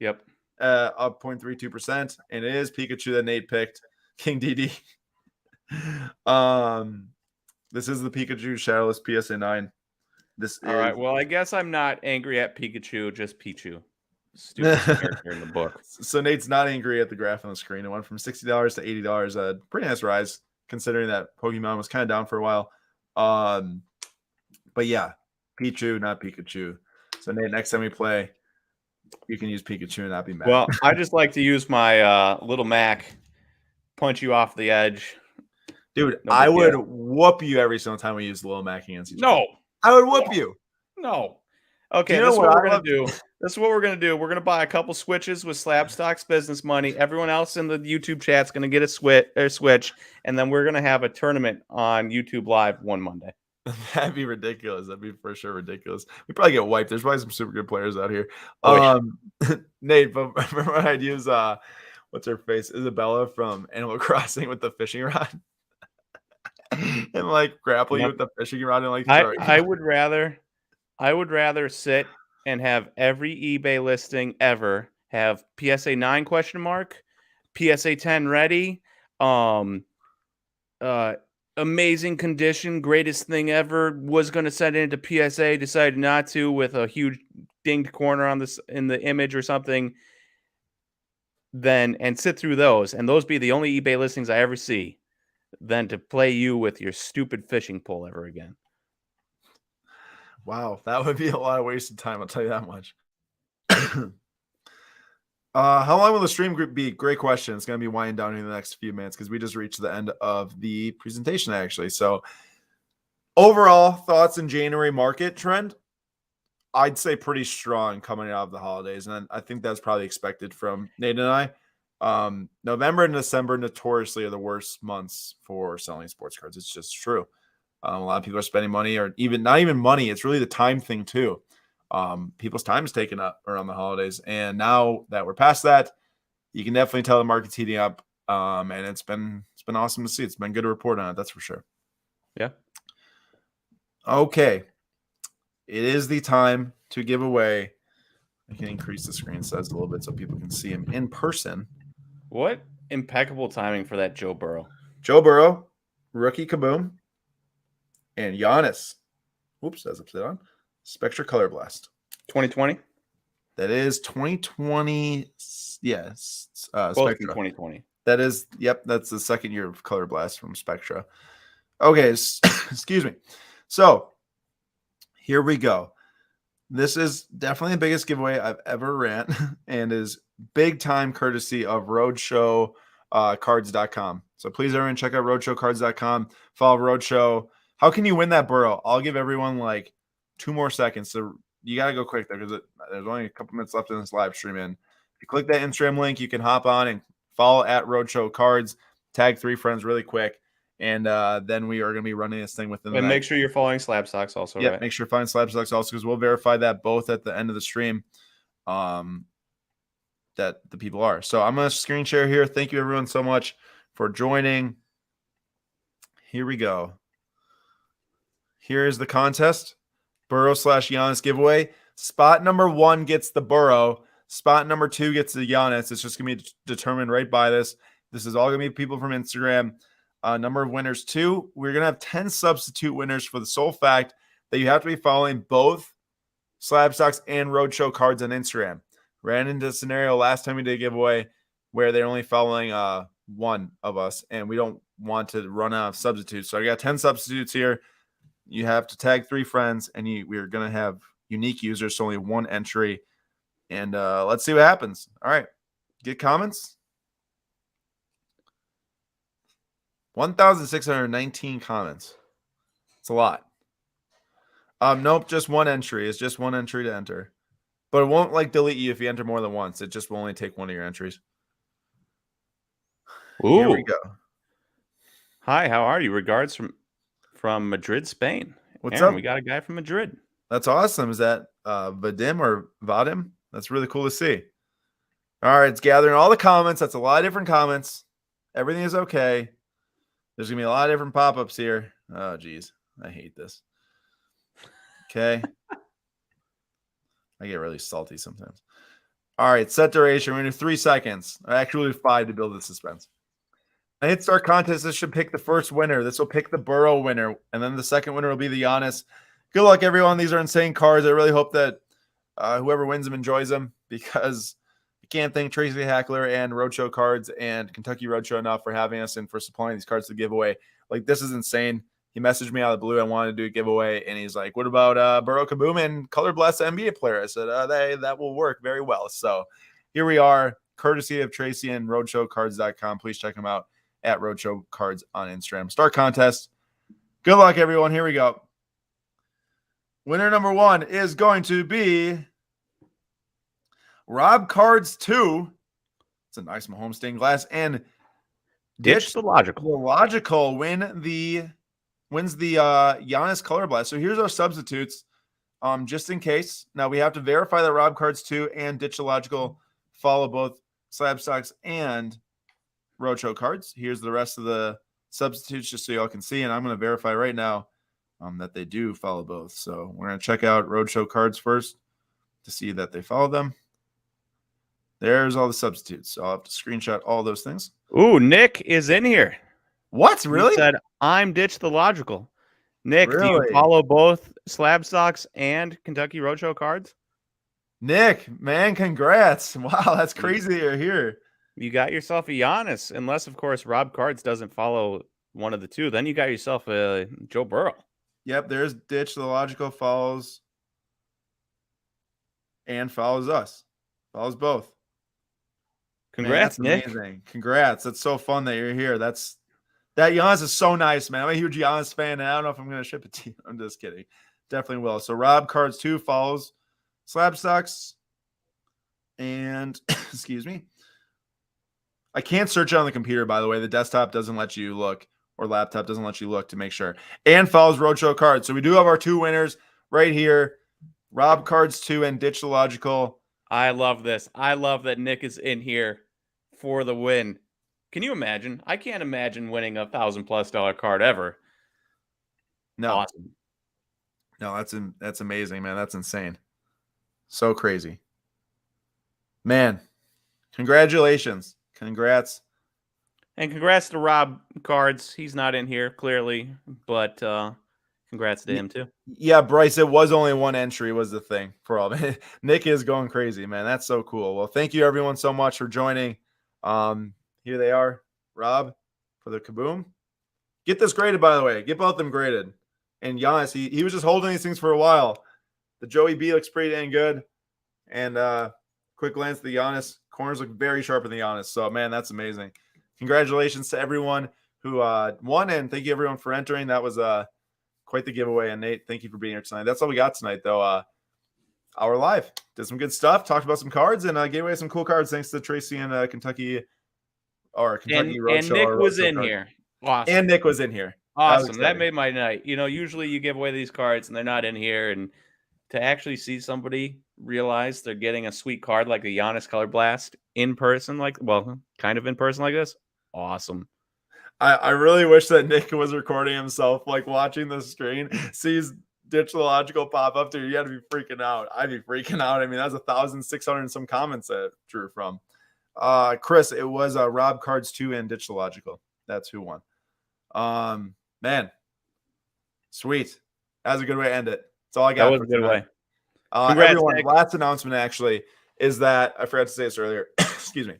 Yep. Up 0.32%. And it is Pikachu that Nate picked. King DD. This is the Pikachu Shadowless PSA 9. All right. Well, I guess I'm not angry at Pikachu, just Pichu. stupidest character in the book. So Nate's not angry at the graph on the screen. It went from $60 to $80. A pretty nice rise considering that Pokemon was kind of down for a while. But yeah, Pichu, not Pikachu. So Nate, next time we play, you can use Pikachu and not be mad. Well, I just like to use my little Mac, punch you off the edge. Dude, I would whoop you every single time we use Little Mac against each other. No. I would whoop you. No. Okay, You know this is what what we're I going to do. This is what we're going to do. We're going to buy a couple Switches with SlabStox business money. Everyone else in the YouTube chat's going to get a Switch, and then we're going to have a tournament on YouTube Live one Monday. That'd be ridiculous. That'd be for sure ridiculous. We probably get wiped. There's probably some super good players out here. Nate, but remember when I'd use what's her face? Isabella from Animal Crossing with the fishing rod. And like grapple you with the fishing rod and like I would rather sit and have every eBay listing ever have PSA 9 ? PSA 10 ready, amazing condition, greatest thing ever, was going to send it into PSA, decided not to with a huge dinged corner on this in the image or something, then and sit through those, and those be the only eBay listings I ever see, than to play you with your stupid fishing pole ever again. Wow, that would be a lot of wasted time, I'll tell you that much. How long will the stream group be? Great question. It's going to be winding down in the next few minutes because we just reached the end of the presentation, actually. So overall thoughts in January market trend, I'd say pretty strong coming out of the holidays. And I think that's probably expected from Nate and I. November and December notoriously are the worst months for selling sports cards. It's just true. A lot of people are spending money, or even not even money. It's really the time thing too. People's time is taken up around the holidays. And now that we're past that, you can definitely tell the market's heating up. And it's been awesome to see. It's been good to report on it. That's for sure. Yeah. Okay. It is the time to give away. I can increase the screen size a little bit so people can see him in person. What impeccable timing for that Joe Burrow. Joe Burrow, rookie Kaboom, and Giannis. Oops, that's upside down. Spectra Color Blast. 2020? That is 2020. Yes. Both Spectra. from 2020. That is, yep, that's the second year of Color Blast from Spectra. Okay, excuse me. So here we go. This is definitely the biggest giveaway I've ever ran and is big time courtesy of roadshowcards.com. So please, everyone, check out roadshowcards.com. Follow Roadshow. How can you win that Burrow? I'll give everyone like 2 more seconds. So you got to go quick there because there's only a couple minutes left in this live stream. And if you click that Instagram link, you can hop on and follow at Roadshow Cards. Tag 3 friends really quick. And then we are going to be running this thing within the And night. make sure you're following SlabStox also. Yeah, right? make sure you find SlabStox also because we'll verify that both at the end of the stream that the people are. So I'm going to screen share here. Thank you, everyone, so much for joining. Here we go. Here is the contest. Burrow / Giannis giveaway. Spot number 1 gets the Burrow. Spot number 2 gets the Giannis. It's just going to be determined right by this. This is all going to be people from Instagram. Number of winners 2. We're going to have 10 substitute winners for the sole fact that you have to be following both SlabStox and Roadshow Cards on Instagram. Ran into a scenario last time we did a giveaway where they're only following one of us, and we don't want to run out of substitutes. So I got 10 substitutes here. You have to tag 3 friends, and we're going to have unique users, so only 1 entry. And let's see what happens. All right. Get comments. 1,619 comments. It's a lot. Nope, just 1 entry. It's just 1 entry to enter. But it won't like delete you if you enter more than once. It just will only take 1 of your entries. Ooh. Here we go. Hi, how are you? Regards from Madrid, Spain. What's Aaron, up? We got a guy from Madrid. That's awesome. Is that Vadim or Vadim? That's really cool to see. All right, it's gathering all the comments. That's a lot of different comments. Everything is okay. There's going to be a lot of different pop-ups here. Oh, geez. I hate this. Okay. I get really salty sometimes. All right, set duration. We're going to do 3 seconds. Actually, 5 to build the suspense. I hit start contest. This should pick the first winner. This will pick the Burrow winner. And then the second winner will be the Giannis. Good luck, everyone. These are insane cards. I really hope that whoever wins them enjoys them. because I can't thank Tracy Hackler and Roadshow Cards and Kentucky Roadshow enough for having us and for supplying these cards to give away. Like, this is insane. He messaged me out of the blue. I wanted to do a giveaway, and he's like, what about Bowman Bowman, Color Blast NBA player? I said, that will work very well. So here we are, courtesy of Tracy and RoadshowCards.com. Please check him out at Roadshow Cards on Instagram. Start contest. Good luck, everyone. Here we go. Winner number 1 is going to be Rob Cards 2. It's a nice Mahomes stained glass. And Ditch the Logical. The Logical wins the Giannis Color Blast. So here's our substitutes, just in case. Now we have to verify that Rob Cards 2 and Ditch the Logical follow both SlabStox and Roadshow Cards. Here's the rest of the substitutes just so y'all can see, and I'm going to verify right now that they do follow both. So we're going to check out Roadshow Cards first to see that they follow them. There's all the substitutes. So I'll have to screenshot all those things. Ooh, Nick is in here. What? Really? He said, I'm Ditch the Logical. Nick, really? Do you follow both SlabStox and Kentucky Roadshow Cards? Nick, man, congrats. Wow, that's crazy that you're here. You got yourself a Giannis, unless, of course, Rob Cards doesn't follow one of the two. Then you got yourself a Joe Burrow. Yep, there's Ditch the Logical follows and follows us. Follows both. Congrats, man, that's Nick. Amazing. Congrats. That's so fun that you're here. That Giannis is so nice, man. I'm a huge Giannis fan, and I don't know if I'm going to ship it to you. I'm just kidding. Definitely will. So Rob Cards 2 follows SlabStox. And, excuse me. I can't search it on the computer, by the way. The desktop doesn't let you look, or laptop doesn't let you look to make sure. And follows Roadshow Cards. So we do have our 2 winners right here. Rob Cards 2 and Ditch the Logical. I love this. I love that Nick is in here for the win. Can you imagine? I can't imagine winning a $1,000+ card ever. No. Awesome. No, that's amazing, man. That's insane. So crazy. Man, congratulations. Congrats. And congrats to Rob Cards. He's not in here, clearly, but congrats to him, too. Yeah, Bryce, it was only 1 entry was the thing for all of it. Nick is going crazy, man. That's so cool. Well, thank you, everyone, so much for joining. Here they are, Rob, for the Kaboom. Get this graded, by the way. Get both of them graded. And Giannis, he was just holding these things for a while. The Joey B looks pretty dang good. And quick glance at the Giannis. Corners look very sharp in the Giannis. So, man, that's amazing. Congratulations to everyone who won, and thank you, everyone, for entering. That was quite the giveaway. And, Nate, thank you for being here tonight. That's all we got tonight, though. Hour live. Did some good stuff. Talked about some cards and gave away some cool cards thanks to Tracy and Kentucky Roadshow. And Nick was in here. Awesome. And Nick was in here. Awesome. That made my night. You know, usually you give away these cards and they're not in here. And to actually see somebody realize they're getting a sweet card like the Giannis Color Blast in person, kind of in person like this, awesome. I really wish that Nick was recording himself, like watching the screen, sees Ditch the Logical pop up there. You got to be freaking out. I'd be freaking out. I mean, that's 1,600 and some comments that drew from. Chris, it was Rob Cards 2 and Ditch the Logical. That's who won. Man, sweet. That was a good way to end it. That's all I got. That was a good way. Congrats, everyone, Nick. Last announcement actually is that I forgot to say this earlier. Excuse me.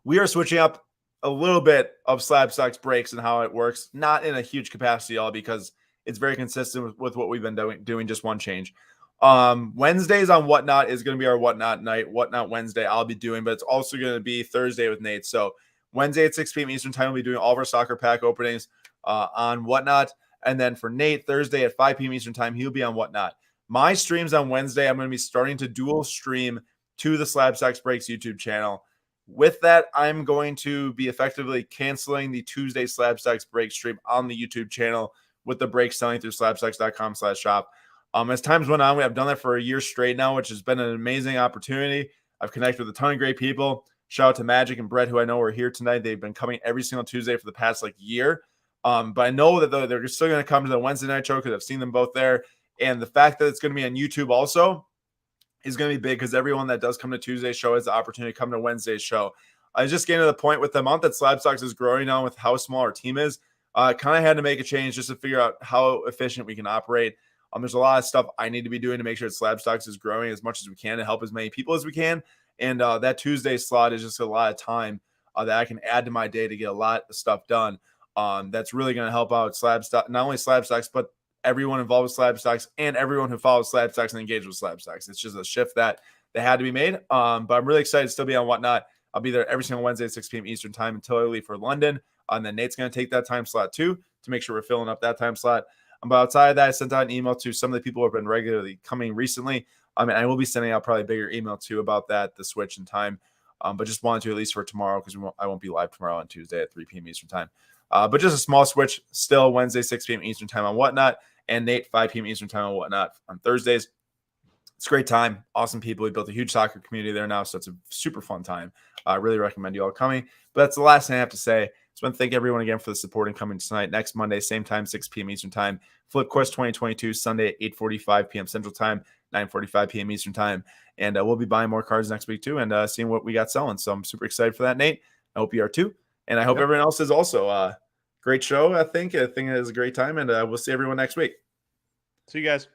We are switching up a little bit of SlabStox breaks and how it works. Not in a huge capacity, all because it's very consistent with what we've been doing. Just one change. Wednesdays on Whatnot is going to be our Whatnot night. Whatnot Wednesday I'll be doing, but it's also going to be Thursday with Nate. So Wednesday at 6 p.m. Eastern time, we'll be doing all of our soccer pack openings on Whatnot. And then for Nate, Thursday at 5 p.m. Eastern time, he'll be on Whatnot. My streams on Wednesday, I'm going to be starting to dual stream to the SlabStox Breaks YouTube channel. With that, I'm going to be effectively canceling the Tuesday SlabStox Break stream on the YouTube channel with the breaks selling through slabstox.com/shop. As times went on, I've done that for a year straight now, which has been an amazing opportunity. I've connected with a ton of great people. Shout out to Magic and Brett, who I know are here tonight. They've been coming every single Tuesday for the past year. But I know that they're still going to come to the Wednesday night show because I've seen them both there. And the fact that it's going to be on YouTube also is going to be big because everyone that does come to Tuesday's show has the opportunity to come to Wednesday's show. I was just getting to the point with the amount that SlabStox is growing now with how small our team is. Kind of had to make a change just to figure out how efficient we can operate. There's a lot of stuff I need to be doing to make sure that SlabStox is growing as much as we can to help as many people as we can. And that Tuesday slot is just a lot of time that I can add to my day to get a lot of stuff done. That's really going to help out SlabStox, not only SlabStox, but everyone involved with SlabStox and everyone who follows SlabStox and engages with SlabStox. It's just a shift that had to be made. But I'm really excited to still be on Whatnot. I'll be there every single Wednesday at 6 p.m. Eastern time until I leave for London. And then Nate's going to take that time slot too to make sure we're filling up that time slot. But outside of that, I sent out an email to some of the people who have been regularly coming recently. I will be sending out probably a bigger email too about that, the switch in time. But just wanted to at least for tomorrow because I won't be live tomorrow on Tuesday at 3 p.m. Eastern time. But just a small switch still Wednesday, 6 p.m. Eastern time on Whatnot, and Nate, 5 p.m. Eastern time on Whatnot on Thursdays. It's a great time. Awesome people. We built a huge soccer community there now, so it's a super fun time. I really recommend you all coming. But that's the last thing I have to say. Just want to thank everyone again for the support and coming tonight. Next Monday, same time, 6 p.m. Eastern time. Flip Quest 2022, Sunday at 8:45 p.m. Central time, 9:45 p.m. Eastern time. And we'll be buying more cards next week too and seeing what we got selling. So I'm super excited for that, Nate. I hope you are too. And I hope everyone else is also. Great show, I think. I think it was a great time. And we'll see everyone next week. See you guys.